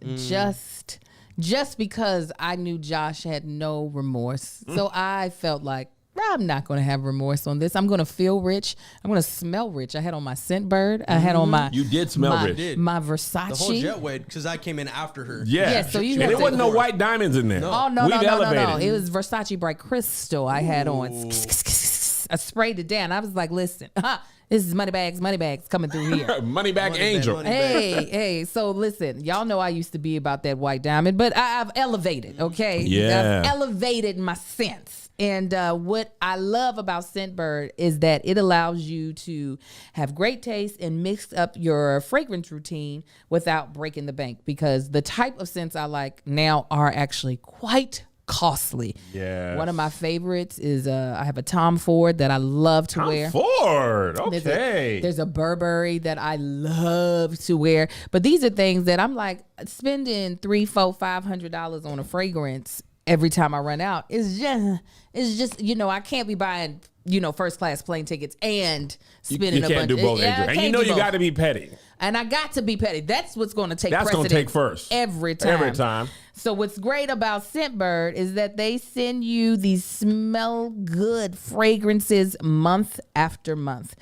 Just because I knew Josh had no remorse. So I felt like, I'm not going to have remorse on this. I'm going to feel rich. I'm going to smell rich. I had on my Scentbird. I had on my... You did smell rich. My Versace. The whole jet way, because I came in after her. Yeah. So you and have there to- wasn't no white diamonds in there. Oh, no. We've elevated. It was Versace Bright Crystal I had on. I sprayed it down. I was like, listen, this is money bags coming through here. Money back angel. Hey. So listen, y'all know I used to be about that white diamond, but I've elevated, okay? Yeah. I've elevated my sense. And what I love about Scentbird is that it allows you to have great taste and mix up your fragrance routine without breaking the bank, because the type of scents I like now are actually quite costly. Yes. One of my favorites is I have a Tom Ford that I love to wear. Ford. Okay. There's a Burberry that I love to wear. But these are things that I'm like, spending $300, $400, $500 on a fragrance every time I run out. It's just I can't be buying first class plane tickets and spending you a can't bunch. do both, Yeah, Adrian. And you got to be petty. And I got to be petty. That's what's going to take That's precedence. going to take first. Every time. Every time. So what's great about Scentbird is that they send you these smell good fragrances month after month.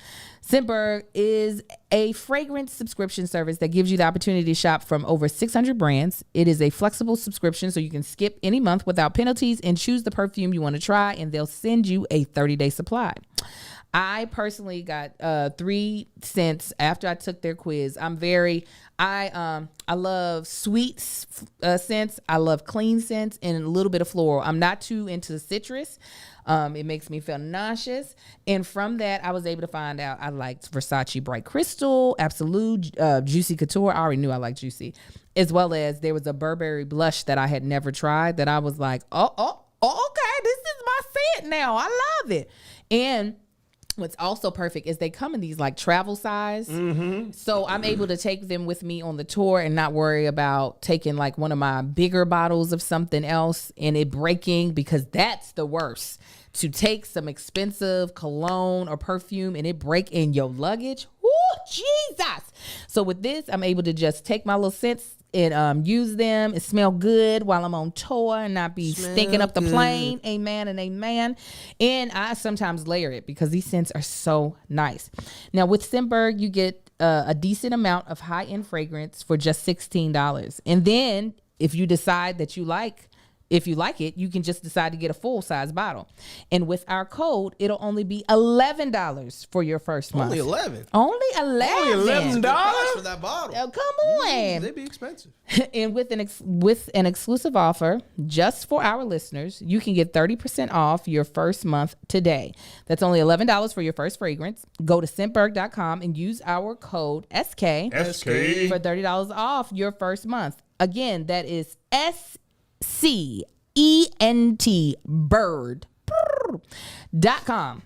Scentbird is a fragrance subscription service that gives you the opportunity to shop from over 600 brands. It is a flexible subscription, so you can skip any month without penalties and choose the perfume you want to try, and they'll send you a 30-day supply. I personally got 3 scents after I took their quiz. I love sweet scents. I love clean scents and a little bit of floral. I'm not too into citrus. It makes me feel nauseous. And from that, I was able to find out I liked Versace Bright Crystal, Absolute, Juicy Couture. I already knew I liked Juicy. As well as there was a Burberry blush that I had never tried that I was like, okay, this is my scent now. I love it. And what's also perfect is they come in these like travel size. Mm-hmm. So I'm able to take them with me on the tour and not worry about taking like one of my bigger bottles of something else and it breaking, because that's the worst. To take some expensive cologne or perfume and it break in your luggage. Woo, Jesus. So with this, I'm able to just take my little scents and use them and smell good while I'm on tour and not be stinking up the plane. Amen and amen. And I sometimes layer it because these scents are so nice. Now with Scentbird, you get a decent amount of high-end fragrance for just $16. And then if you decide that you like it, you can just decide to get a full-size bottle. And with our code, it'll only be $11 for your first month. Only 11. Only $11. $11 For that bottle. Oh, come on. They'd be expensive. And with an exclusive offer just for our listeners, you can get 30% off your first month today. That's only $11 for your first fragrance. Go to Scentbird.com and use our code SK for $30 off your first month. Again, that is SCENT bird.com.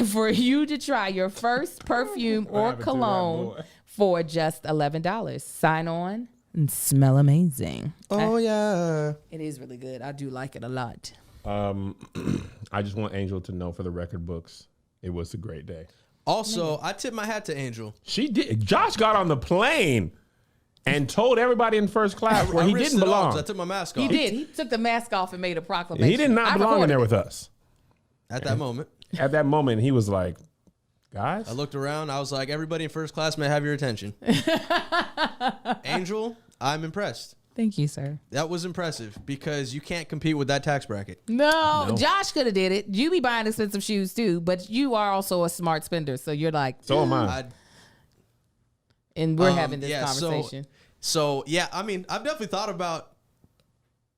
for you to try your first perfume or happened to that cologne boy? for just $11. Sign on and smell amazing. Oh yeah. It is really good. I do like it a lot. I just want Angel to know for the record books, it was a great day. Also, I tip my hat to Angel. She did. Josh got on the plane and told everybody in first class where I he risked didn't it all belong. 'cause I took my mask He off. did. He took the mask off and made a proclamation. He did not I belong in recorded there it. with us. At that moment, At that moment, he was like, guys, I looked around. I was like, everybody in first class may have your attention. Angel, I'm impressed. Thank you, sir. That was impressive because you can't compete with that tax bracket. No, Josh could have did it. You be buying expensive shoes too, but you are also a smart spender. So you're like, so am I. I- and we're having this yeah, conversation. So yeah, I mean, I've definitely thought about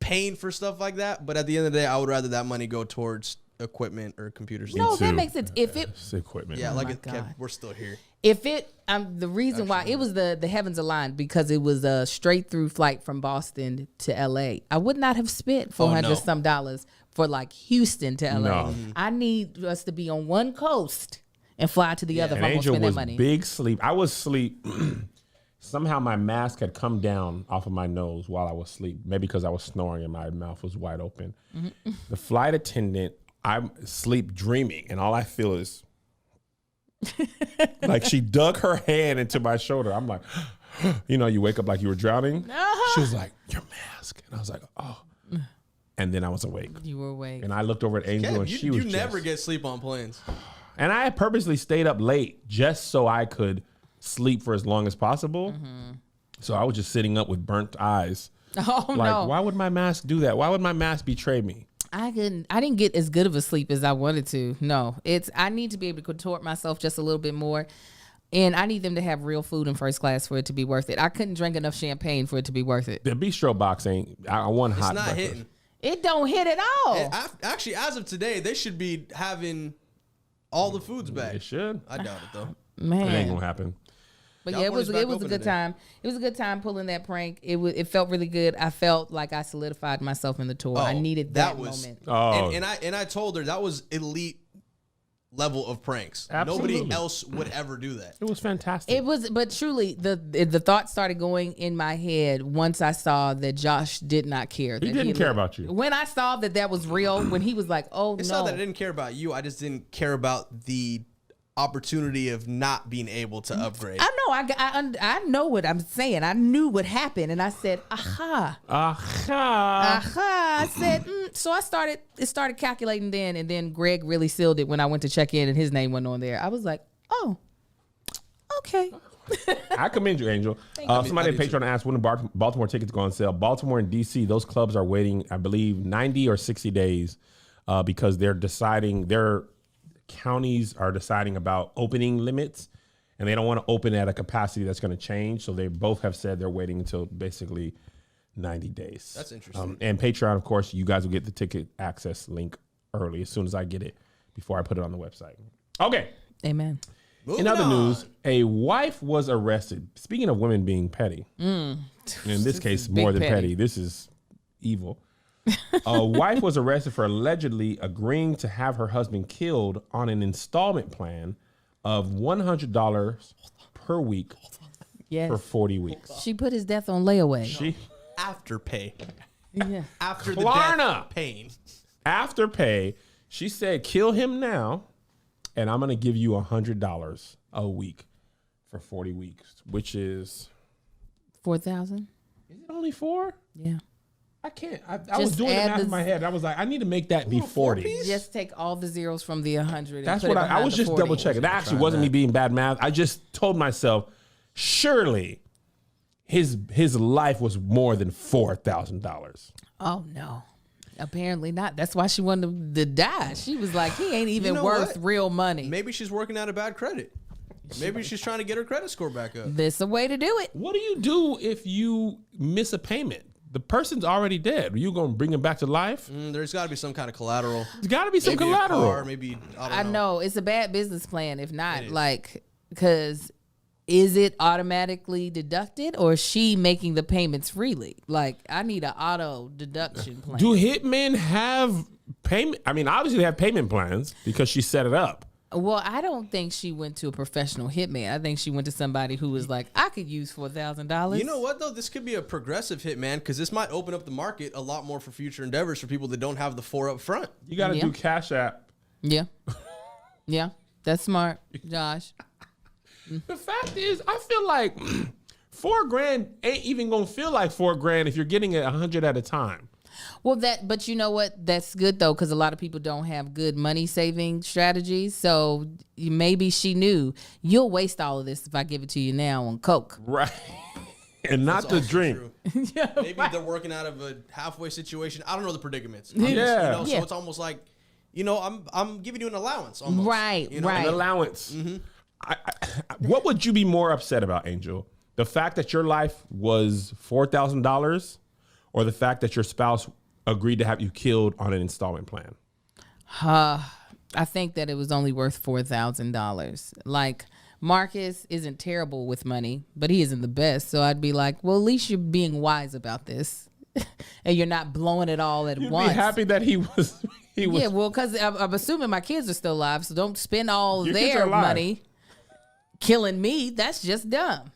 paying for stuff like that, but at the end of the day, I would rather that money go towards equipment or computers. No, that too. makes sense. If it, It's equipment. Yeah, Oh like my it, God. we're still here. if it, the reason why it was the heavens aligned because it was a straight through flight from Boston to LA. I would not have spent $400 some dollars for like Houston to LA. No. I need us to be on one coast and fly to the other if And I'm gonna Angel spend that was money. big sleep. I was asleep. Somehow my mask had come down off of my nose while I was asleep. Maybe because I was snoring and my mouth was wide open. The flight attendant, I'm asleep dreaming, and all I feel is like she dug her hand into my shoulder. I'm like, you wake up like you were drowning. She was like, your mask. And I was like, oh. And then I was awake. You were awake. And I looked over at Angel, Yeah, and you, she was you never just- get sleep on planes. And I purposely stayed up late just so I could sleep for as long as possible. So I was just sitting up with burnt eyes. Oh Like, no. why would my mask do that? Why would my mask betray me? I didn't get as good of a sleep as I wanted to. No, I need to be able to contort myself just a little bit more. And I need them to have real food in first class for it to be worth it. I couldn't drink enough champagne for it to be worth it. The bistro box ain't. I want It's hot. not breakfast. hitting. It don't hit at all. And actually, as of today, they should be having all the foods back. It should. I doubt it though. It ain't Man. gonna happen. But Y'all yeah, want us back it was a open good today. time. It was a good time pulling that prank. It felt really good. I felt like I solidified myself in the tour. I needed that moment. Oh, And I told her that was elite level of pranks. Absolutely. Nobody else would ever do that. it was fantastic. It was, but truly, the thought started going in my head once I saw that Josh did not care. He that didn't care about you. When I saw that was real, when he was like, "Oh It's no," not that I didn't care about you. I just didn't care about the opportunity of not being able to upgrade. I know. I know what I'm saying. I knew what happened, and I said, "Aha, Aha. aha." I said, so I started. It started calculating then, and then Greg really sealed it when I went to check in, and his name wasn't on there. I was like, "Oh, okay." I commend you, Angel. Somebody I at do Patreon asked when the Baltimore tickets go on sale. Baltimore and DC, those clubs are waiting, I believe, 90 or 60 days because they're deciding, their counties are deciding about opening limits, and they don't want to open at a capacity that's going to change. So they both have said they're waiting until basically 90 days. That's interesting. And Patreon, of course, you guys will get the ticket access link early as soon as I get it before I put it on the website. Okay. Amen. Moving In other on. news, a wife was arrested. Speaking of women being petty, in this case, is more big than petty. petty, this is evil. A wife was arrested for allegedly agreeing to have her husband killed on an installment plan of $100 per week Yes. for 40 weeks. She put his death on layaway. She, After pay. Yeah. After the Klarna. death pain. after pay, she said, kill him now, and I'm going to give you $100 a week for 40 weeks, which is 4,000. it only 4? Yeah. I can't. I was Just doing the add math the- in my head. I was like, I need to make that be 40. Just take all the zeros from the 100. That's and put what it I was behind the just 40. double checking. That actually wasn't me being bad math. I just told myself, surely his life was more than $4,000. Oh no. Apparently not. That's why she wanted him to die. She was like, he ain't even know worth what? real money. Maybe she's working out a bad credit. Maybe she's trying to get her credit score back up. This a way to do it. What do you do if you miss a payment? The person's already dead. Are you going to bring him back to life? There's got to be some kind of collateral. There's got to be some Maybe a collateral. car, maybe I I don't know. know it's a bad business plan. If not, is. like, because is it automatically deducted or is she making the payments freely? Like, I need an auto deduction plan. Do hitmen have payment? I mean, obviously they have payment plans because she set it up. Well, I don't think she went to a professional hitman. I think she went to somebody who was like, I could use $4,000. You know what though? This could be a progressive hitman because this might open up the market a lot more for future endeavors for people that don't have the 4 up front. You got to Yeah. do Cash App. Yeah. Yeah. That's smart, Josh. The fact is, I feel like $4,000 ain't even gonna feel like $4,000 if you're getting it 100 at a time. Well, but you know what? That's good though, because a lot of people don't have good money saving strategies. So maybe she knew you'll waste all of this if I give it to you now on Coke. Right. And not That's the also drink. true. Yeah, Maybe they're working out of a halfway situation. I don't know the predicaments. Yeah. So Yeah. it's almost like, I'm giving you an allowance almost. Right, you know? right. An allowance. What would you be more upset about, Angel? The fact that your life was $4,000 or the fact that your spouse agreed to have you killed on an installment plan? I think that it was only worth $4,000. Like, Marcus isn't terrible with money, but he isn't the best. So I'd be like, well, at least you're being wise about this, and you're not blowing it all at You'd once. be happy that he was. Yeah, well, because I'm assuming my kids are still alive, so don't spend all Your kids are their alive. money killing me. That's just dumb.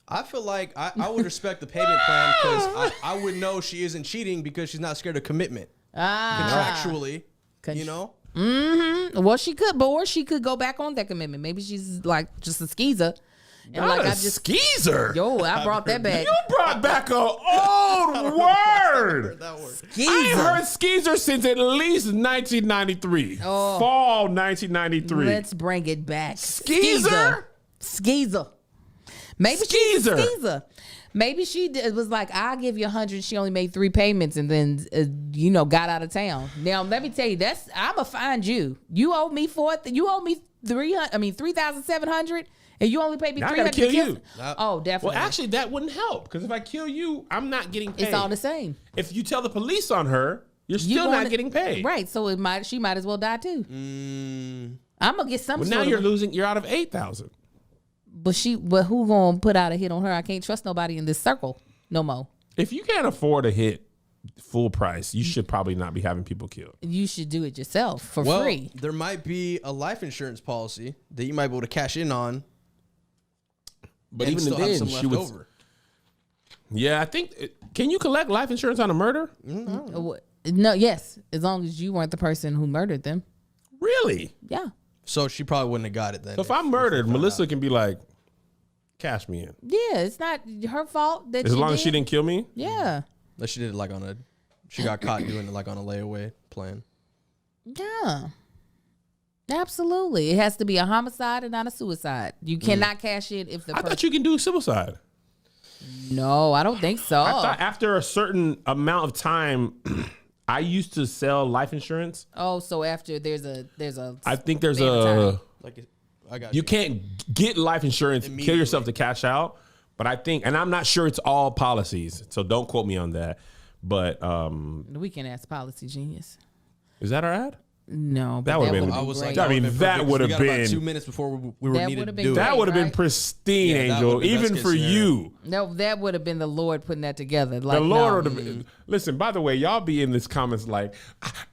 I feel like I would respect the payment plan because I would know she isn't cheating because she's not scared of commitment. Contractually, you know? Well, she could, or she could go back on that commitment. Maybe she's like just a skeezer. And Not like a I just skeezer. I brought that back. You brought back a old word. That word. I ain't heard skeezer since at least 1993. Oh. Fall 1993. Let's bring it back. Skeezer? Skeezer. Maybe she's a Skeezer. skeezer. Maybe she was like, I'll give you 100. She only made 3 payments and then, got out of town. Now, let me tell you, I'm going to find you. You owe me 3,700 and you only paid me Now I 300. gotta kill you. Oh, definitely. Well, actually, that wouldn't help because if I kill you, I'm not getting paid. it's all the same. If you tell the police on her, you're still not getting paid. Right. So she might as well die too. I'm going to get some Well, sort now of. you're out of 8,000. But who gonna put out a hit on her? I can't trust nobody in this circle no more. If you can't afford a hit full price, you should probably not be having people killed. You should do it yourself for Well, free. there might be a life insurance policy that you might be able to cash in on. But and even still have then, some she left would. over. Yeah, I think. Can you collect life insurance on a murder? No, yes, as long as you weren't the person who murdered them. Really? Yeah, So she probably wouldn't have got it then. So if I'm murdered, Melissa can be like, cash me in. yeah. It's not her fault that As long as she didn't kill me? Yeah, Unless she did it she got caught doing it like on a layaway plan. yeah. Absolutely, it has to be a homicide and not a suicide. You cannot cash in if the I person. thought you can do suicide. No, I don't think so. I thought after a certain amount of time, I used to sell life insurance. Oh, so after there's a. I think there's span of a. time. Like I got You can't get life insurance, kill yourself Immediately. to cash out. But I think, and I'm not sure it's all policies, so don't quote me on that. But We can ask Policy Genius. is that our ad? No, but That would've been- I was like, I mean, that perfect. would've We got about been- 2 minutes before we were That needed to would've been do it. great. That would have been right? pristine, Yeah, that Angel, would've been even best for case you. No, that would have been the Lord putting that together. Like, The Lord no. would have been. Listen, by the way, y'all be in this comments like,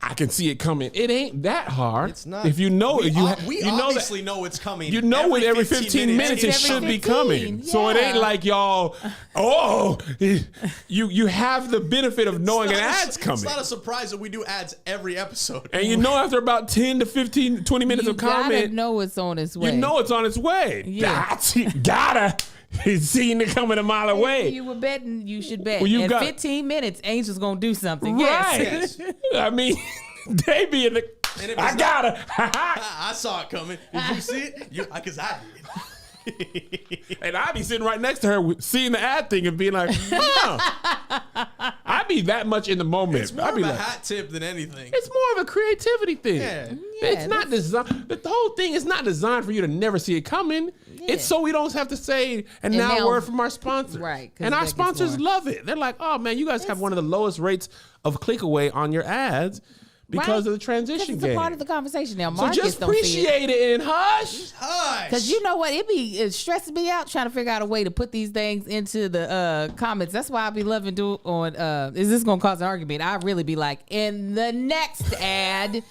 I can see it coming. It ain't that hard. It's not. If you know it, We you know obviously that. know it's coming. You know it every 15 minutes it Every should be 15, coming. So it ain't yeah. like y'all, you have the benefit of knowing an ad's coming. It's not a surprise that we do ads every episode. And you know after about 10 to 15, 20 minutes You of gotta comment, know it's on its way. you know it's on its way. Yeah. Gotta. He's seen it coming a mile away. You were betting, you should bet. Well, you in got- 15 minutes, Angel's gonna do something. Right. Yes. I mean, they be in the. And if I it's gotta. I saw it coming. Did you see it? Because I did. And I be sitting right next to her, seeing the ad thing and being like, huh. I be that much in the moment. It's more I of be a like, hat tip than anything. it's more of a creativity thing. Yeah. It's not designed. The whole thing is not designed for you to never see it coming. It's so we don't have to say, and now now- word from our sponsor. Right, 'cause And our that gets sponsors more. love it. They're like, oh man, you guys have one of the lowest rates of click away on your ads because of the transition It's game. a part of the conversation now. So Marcus just don't see it. appreciate it and hush. Hush. Because you know what? It stresses me out trying to figure out a way to put these things into the comments. That's why I be loving do on, is this going to cause an argument? I really be like, in the next ad,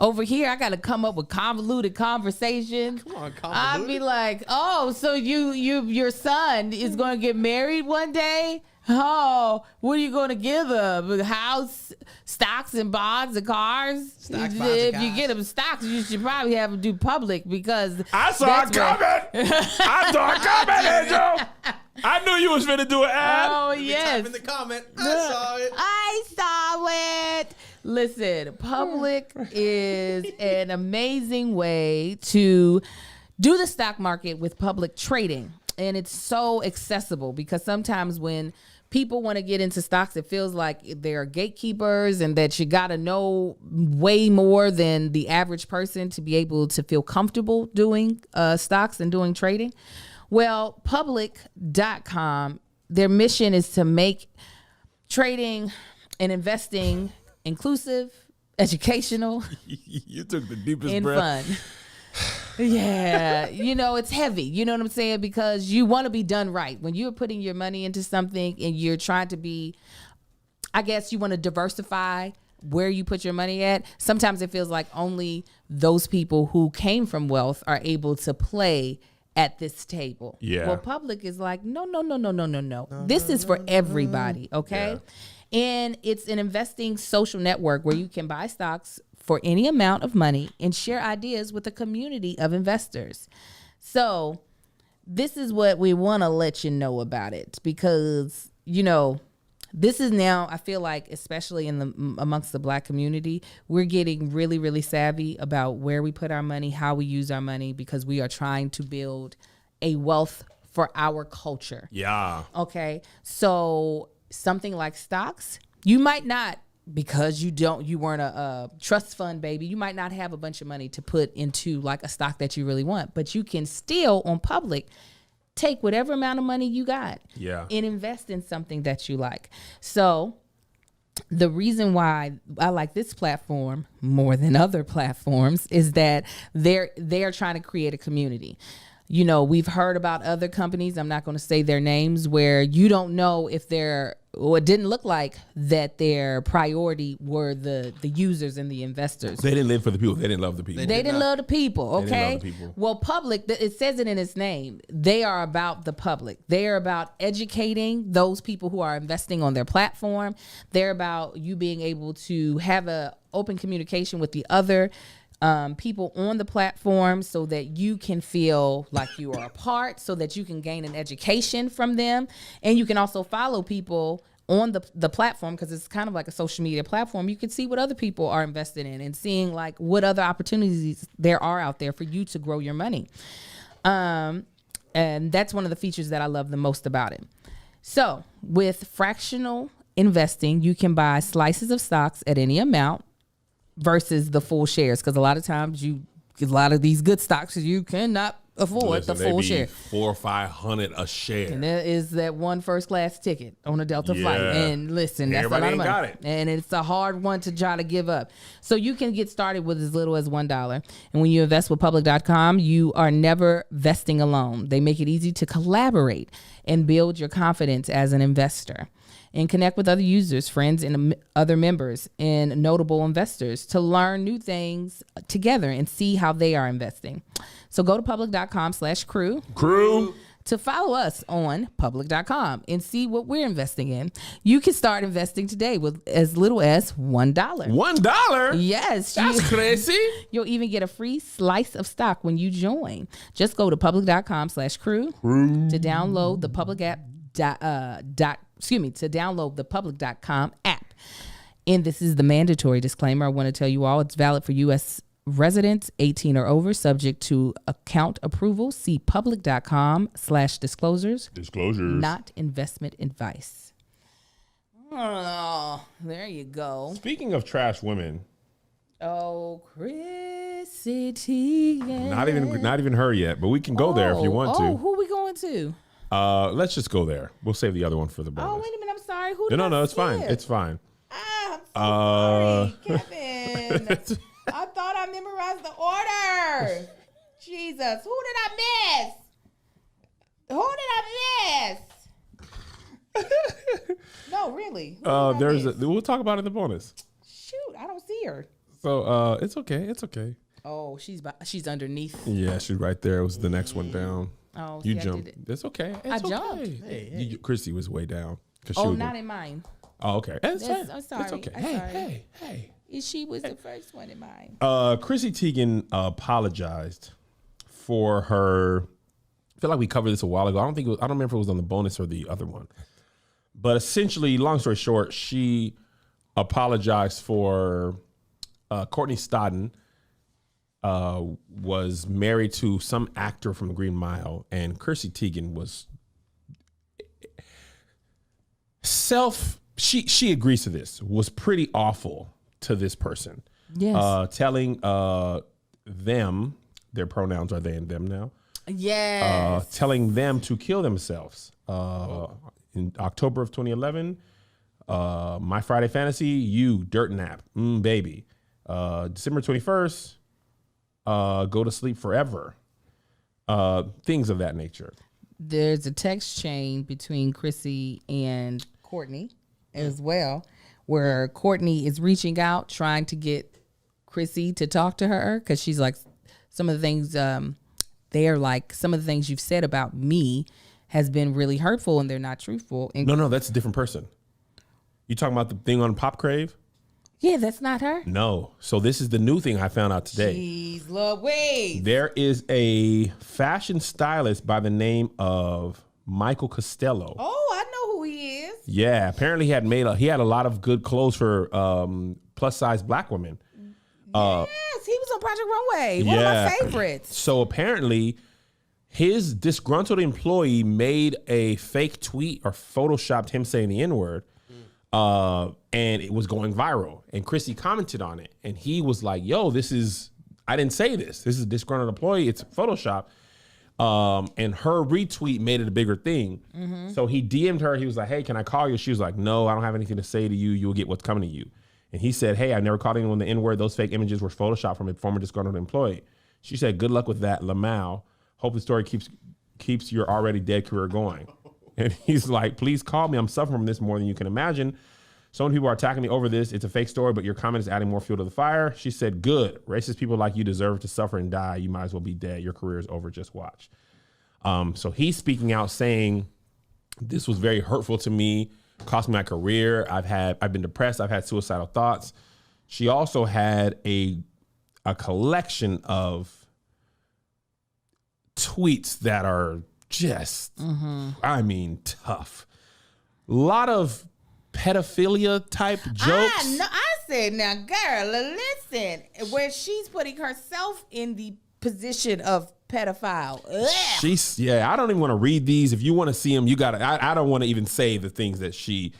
Over here, I got to come up with convoluted conversations. Come on, I'd be convoluted. like, oh, so your son is going to get married one day? Oh, what are you going to give him? A house, stocks and bonds and cars? Stocks, bonds, and If you cars. get him stocks, you should probably have him do public because I saw it that's where- coming. I saw it coming, Angel. I knew you was finna do an ad. Oh, Type yes. in the comment. I saw it. I saw it. Listen, public is an amazing way to do the stock market with public trading. And it's so accessible because sometimes when people want to get into stocks, it feels like they're gatekeepers and that you got to know way more than the average person to be able to feel comfortable doing stocks and doing trading. Well, public.com, their mission is to make trading and investing inclusive, educational, You took the deepest and breath. fun. Yeah, it's heavy. You know what I'm saying? Because you want to be done right. When you're putting your money into something and you're trying to be, I guess you want to diversify where you put your money at. Sometimes it feels like only those people who came from wealth are able to play at this table. Yeah. Well, public is like, no. This is for everybody, okay? And it's an investing social network where you can buy stocks for any amount of money and share ideas with a community of investors. So this is what we want to let you know about it because, this is now, I feel like, especially amongst the Black community, we're getting really, really savvy about where we put our money, how we use our money, because we are trying to build a wealth for our culture. Yeah. Okay. So something like stocks, you might not, because you weren't a trust fund baby, you might not have a bunch of money to put into like a stock that you really want, but you can still on public take whatever amount of money you got and invest in something that you like. So the reason why I like this platform more than other platforms is that they're trying to create a community. We've heard about other companies, I'm not going to say their names, where you don't know if it didn't look like that their priority were the users and the investors. They didn't live for the people. They didn't love the people. They didn't love the people, They didn't okay? love the people. Well, public, it says it in its name. They are about the public. They are about educating those people who are investing on their platform. They're about you being able to have a open communication with the other people on the platform so that you can feel like you are a part, so that you can gain an education from them. And you can also follow people on the platform because it's kind of like a social media platform. You can see what other people are invested in and seeing like what other opportunities there are out there for you to grow your money. And that's one of the features that I love the most about it. So with fractional investing, you can buy slices of stocks at any amount versus the full shares, because a lot of times a lot of these good stocks you cannot afford the full share. $400 or $500 a share. And there is that one first class ticket on a Delta flight. Yeah. And listen, that's Everybody a lot of ain't money. got it. And it's a hard one to try to give up. So you can get started with as little as $1. And when you invest with public.com, you are never vesting alone. They make it easy to collaborate and build your confidence as an investor. And connect with other users, friends, and other members and notable investors to learn new things together and see how they are investing. So go to public.com/crew to follow us on public.com and see what we're investing in. You can start investing today with as little as $1. $1? Yes. That's crazy. You'll even get a free slice of stock when you join. Just go to public.com/crew to download the public app. To download the public.com app. And this is the mandatory disclaimer. I want to tell you all it's valid for U.S. residents 18 or over, subject to account approval. See public.com/disclosures. Disclosures. Not investment advice. Oh, there you go. Speaking of trash women, Oh, Chrissy Teigen. not even her yet, but we can go there if you want Oh, to. who we going to? Let's just go there. We'll save the other one for the bonus. Oh, wait a minute. I'm sorry. Who did No, I it's fine. skip? It's fine. I'm so sorry, Kevin. I thought I memorized the order. Jesus, who did I miss? No, really. Who did I miss? We'll talk about it in the bonus. Shoot, I don't see her. So it's okay. It's okay. Oh, she's underneath. Yeah, she's right there. It was the next one down. Oh, You see, I jumped. did it. It's okay. It's I okay. jumped. Hey. Chrissy was way down. Oh, not in mine. Oh, okay. It's That's- fine. I'm sorry. It's okay. I'm Hey, sorry. hey. She was the first one in mine. Chrissy Teigen apologized for her. I feel like we covered this a while ago. I don't remember if it was on the bonus or the other one. But essentially, long story short, she apologized for Courtney Stodden was married to some actor from the Green Mile, and Chrissy Teigen was she agrees to this, was pretty awful to this person. Yes. Telling them, their pronouns are they and them now, Yes. telling them to kill themselves. In October of 2011, My Friday Fantasy, You, Dirt Nap, Baby. December 21st, Go to Sleep Forever. Things of that nature. There's a text chain between Chrissy and Courtney as well, where Courtney is reaching out, trying to get Chrissy to talk to her because she's like, some of the things they're like, some of the things you've said about me has been really hurtful and they're not truthful. And No, that's a different person. You talking about the thing on Pop Crave? yeah, that's not her. No. So this is the new thing I found out today. Jeez Louise. There is a fashion stylist by the name of Michael Costello. Oh, I know who he is. Yeah, apparently he had a lot of good clothes for plus size black women. Yes, he was on Project Runway. One of my favorites. So apparently his disgruntled employee made a fake tweet or photoshopped him saying the N-word. And it was going viral, and Chrissy commented on it, and he was like, yo, I didn't say this. This is a disgruntled employee. It's Photoshop. And her retweet made it a bigger thing. So he DM'd her. He was like, hey, can I call you? She was like, no, I don't have anything to say to you. You'll get what's coming to you. And he said, hey, I never called anyone the N-word. Those fake images were Photoshopped from a former disgruntled employee. She said, good luck with that, Lamau. Hope the story keeps your already dead career going. And he's like, please call me. I'm suffering from this more than you can imagine. So many people are attacking me over this. It's a fake story, but your comment is adding more fuel to the fire. She said, good. Racist people like you deserve to suffer and die. You might as well be dead. Your career is over. Just watch. So he's speaking out saying, this was very hurtful to me, cost me my career. I've been depressed. I've had suicidal thoughts. She also had a collection of tweets that are just, tough. A lot of pedophilia type jokes. I said, now, girl, listen, where she's putting herself in the position of pedophile. Ugh. I don't even want to read these. If you want to see them, you got to. I don't want to even say the things that she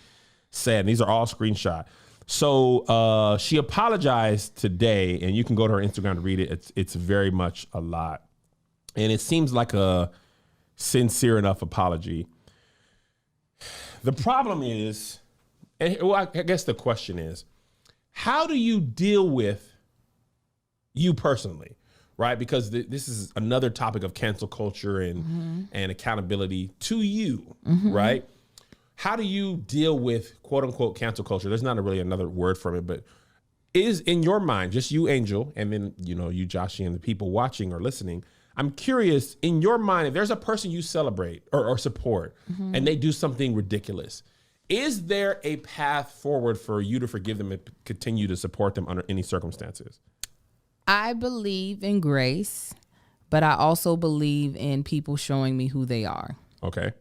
said. These are all screenshot. So she apologized today, and you can go to her Instagram to read it. It's very much a lot. And it seems like a sincere enough apology. The problem is, I guess the question is, how do you deal with you personally, right? Because this is another topic of cancel culture and accountability to you, right? How do you deal with quote unquote cancel culture? There's not really another word for it, but is in your mind, just you, Angel, and then, you Joshie, and the people watching or listening, I'm curious, in your mind, if there's a person you celebrate or support and they do something ridiculous, is there a path forward for you to forgive them and continue to support them under any circumstances? I believe in grace, but I also believe in people showing me who they are. Okay.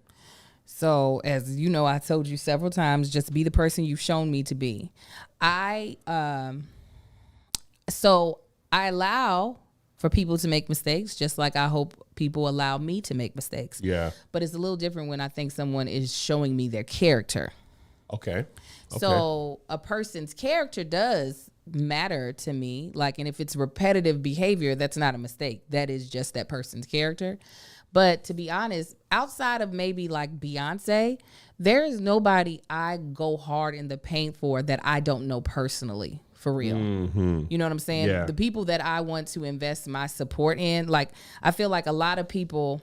So, as you know, I told you several times, just be the person you've shown me to be. So I allow for people to make mistakes, just like I hope people allow me to make mistakes. Yeah. But it's a little different when I think someone is showing me their character. Okay. So a person's character does matter to me. And if it's repetitive behavior, that's not a mistake. That is just that person's character. But to be honest, outside of maybe like Beyonce, there is nobody I go hard in the paint for that I don't know personally. For real. You know what I'm saying? Yeah. The people that I want to invest my support in, I feel like a lot of people,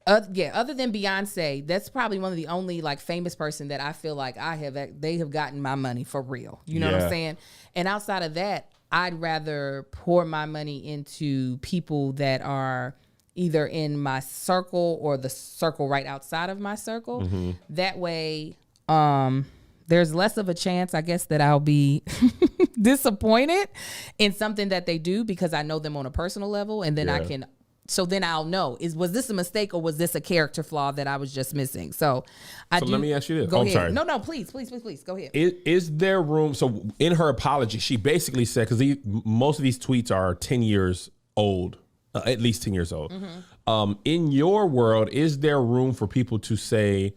Other than Beyonce, that's probably one of the only like famous person that I feel like they have gotten my money for real. You know what I'm saying? And outside of that, I'd rather pour my money into people that are either in my circle or the circle right outside of my circle. Mm-hmm. That way, there's less of a chance, I guess, that I'll be disappointed in something that they do because I know them on a personal level, and then then I'll know, was this a mistake or was this a character flaw that I was just missing? So let me ask you this. Go ahead. Sorry. No, please. Go ahead. Is there room? So in her apology, she basically said, because most of these tweets are 10 years old, at least 10 years old. Mm-hmm. In your world, is there room for people to say,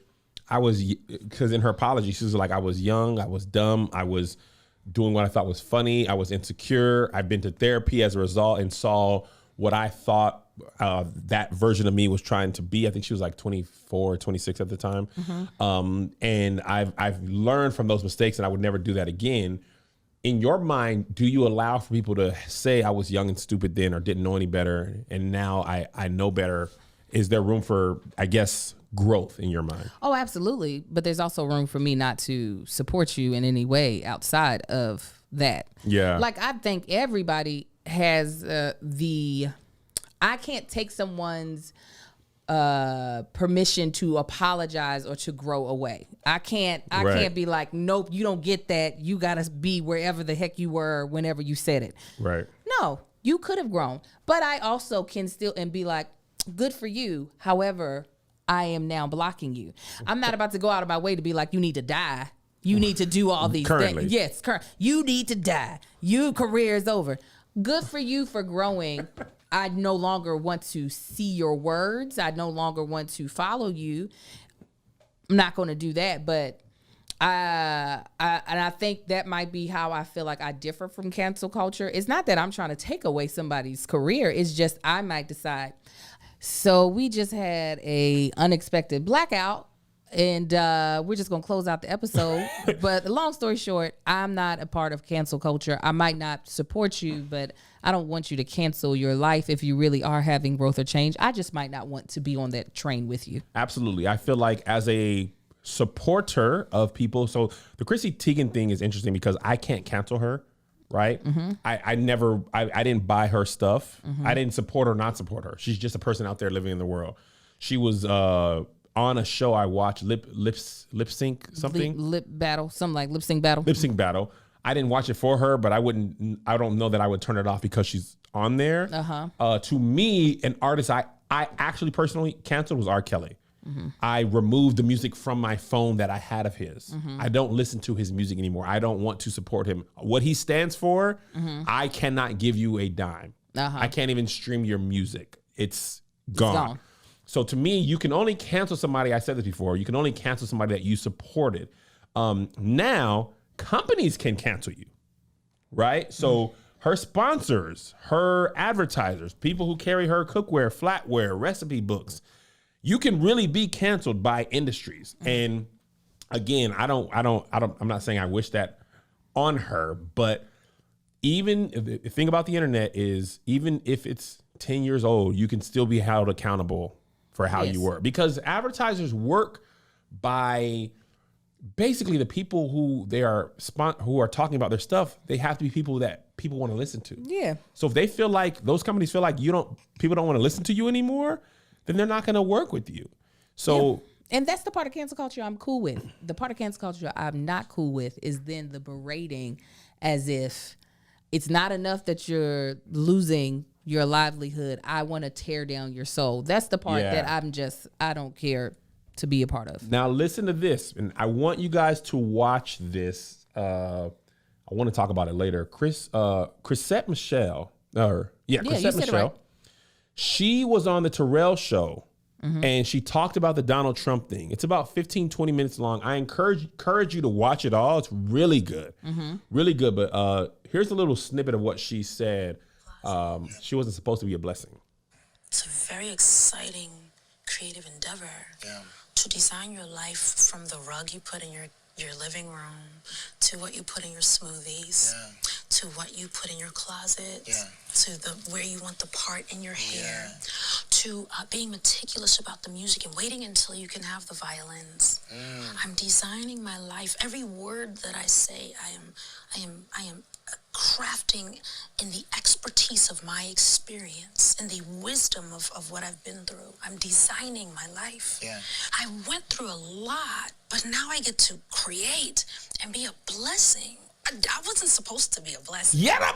because in her apology, she was like, I was young, I was dumb, I was doing what I thought was funny, I was insecure, I've been to therapy as a result and saw what I thought that version of me was trying to be. I think she was like 24, 26 at the time. Mm-hmm. And I've learned from those mistakes and I would never do that again. In your mind, do you allow for people to say I was young and stupid then or didn't know any better and now I know better? Is there room for, I guess, growth in your mind? Oh, absolutely. But there's also room for me not to support you in any way outside of that. Yeah. Like, I think everybody has I can't take someone's permission to apologize or to grow away. I can't be like, nope, you don't get that. You got to be wherever the heck you were whenever you said it. Right. No, you could have grown. But I also can still and be like, good for you. However, I am now blocking you. I'm not about to go out of my way to be like, you need to die. You need to do all these things. Yes, you need to die. Your career is over. Good for you for growing. I no longer want to see your words. I no longer want to follow you. I'm not going to do that, but I think that might be how I feel like I differ from cancel culture. It's not that I'm trying to take away somebody's career. It's just I might decide. So we just had a unexpected blackout. And we're just going to close out the episode. But long story short, I'm not a part of cancel culture. I might not support you, but I don't want you to cancel your life if you really are having growth or change. I just might not want to be on that train with you. Absolutely. I feel like as a supporter of people, so the Chrissy Teigen thing is interesting because I can't cancel her, right? Mm-hmm. I didn't buy her stuff. Mm-hmm. I didn't support or not support her. She's just a person out there living in the world. She was... on a show I watched, lip sync something, lip battle, something like lip sync battle. Lip sync battle. I didn't watch it for her, but I don't know that I would turn it off because she's on there. To me, an artist I actually personally canceled was R. Kelly. Mm-hmm. I removed the music from my phone that I had of his. Mm-hmm. I don't listen to his music anymore. I don't want to support him. What he stands for, I cannot give you a dime. I can't even stream your music. It's gone. So to me, you can only cancel somebody, I said this before, you can only cancel somebody that you supported. Now, companies can cancel you, right? So her sponsors, her advertisers, people who carry her cookware, flatware, recipe books, you can really be canceled by industries. And again, I'm not saying I wish that on her, but even the thing about the internet is even if it's 10 years old, you can still be held accountable for how you were, because advertisers work by basically the people who who are talking about their stuff. They have to be people that people want to listen to. Yeah. So if they feel like those companies feel like people don't want to listen to you anymore, then they're not going to work with you. So, and that's the part of cancel culture I'm cool with. The part of cancel culture I'm not cool with is then the berating as if it's not enough that you're losing your livelihood. I want to tear down your soul. That's the part that I don't care to be a part of. Now listen to this, and I want you guys to watch this. I want to talk about it later. Chrisette Michelle, Chrisette Michelle. Right. She was on the Terrell show, and she talked about the Donald Trump thing. It's about 15, 20 minutes long. I encourage you to watch it all. It's really good. Really good. But here's a little snippet of what she said. She wasn't supposed to be a blessing. It's a very exciting, creative endeavor to design your life from the rug you put in your living room to what you put in your smoothies to what you put in your closet, to where you want the part in your hair, to being meticulous about the music and waiting until you can have the violins. I'm designing my life. Every word that I say, I am crafting in the expertise of my experience and the wisdom of what I've been through. I'm designing my life. I went through a lot, but now I get to create and be a blessing. I wasn't supposed to be a blessing. I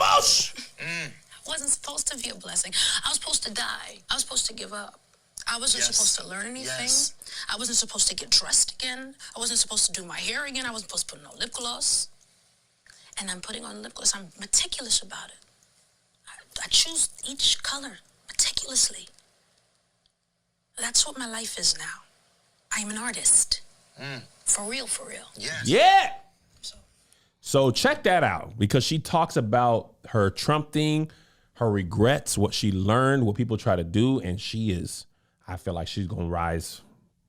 wasn't supposed to be a blessing. I was supposed to die. I was supposed to give up. I wasn't supposed to learn anything. I wasn't supposed to get dressed again. I wasn't supposed to do my hair again. I wasn't supposed to put no lip gloss. And I'm putting on lip gloss. I'm meticulous about it. I choose each color meticulously. That's what my life is now. I am an artist. For real, for real. Yeah. So check that out, because she talks about her Trump thing, her regrets, what she learned, what people try to do. And I feel like she's going to rise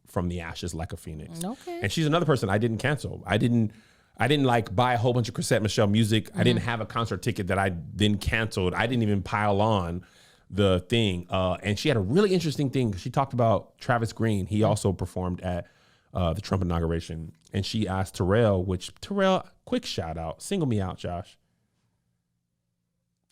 from the ashes like a phoenix. Okay. And she's another person I didn't cancel. I didn't like buy a whole bunch of Chrisette Michele music. I didn't have a concert ticket that I then canceled. I didn't even pile on the thing. And she had a really interesting thing. She talked about Travis Green. He also performed at the Trump inauguration. And she asked Terrell, quick shout out. Single me out, Josh.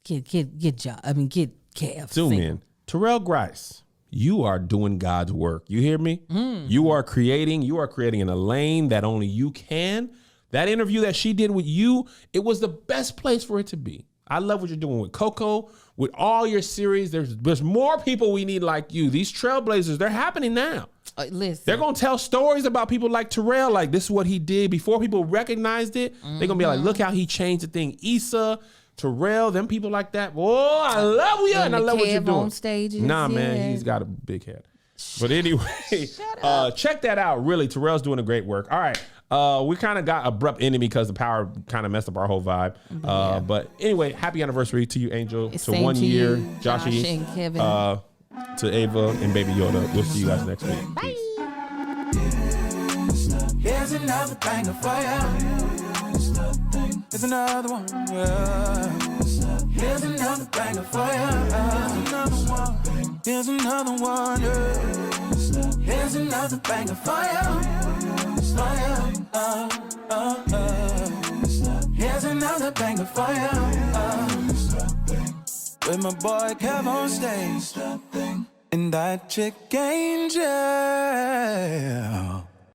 Get Kev. Zoom in. Terrell Grice, you are doing God's work. You hear me? You are creating in a lane that only you can. That interview that she did with you, it was the best place for it to be. I love what you're doing with Coco, with all your series. There's more people we need like you. These trailblazers, they're happening now. Listen. They're going to tell stories about people like Terrell, like this is what he did before people recognized it. They're going to be like, look how he changed the thing. Issa, Terrell, them people like that. Boy, I love you and I love what you're doing. On stages, man, he's got a big head. But anyway, check that out. Really, Terrell's doing a great work. All right. We kind of got abrupt ending because the power kind of messed up our whole vibe. But anyway, happy anniversary to you, Angel. To 1 year, Joshy, and Kevin. to Ava and Baby Yoda. We'll see you guys next week. Bye. Peace. Here's another banger for you. Here's another one. Yeah. Here's another banger for you. Here's another one. Yeah. Here's another banger for you. Here's another banger for you. With my boy Kev on stage, and that chick Angel.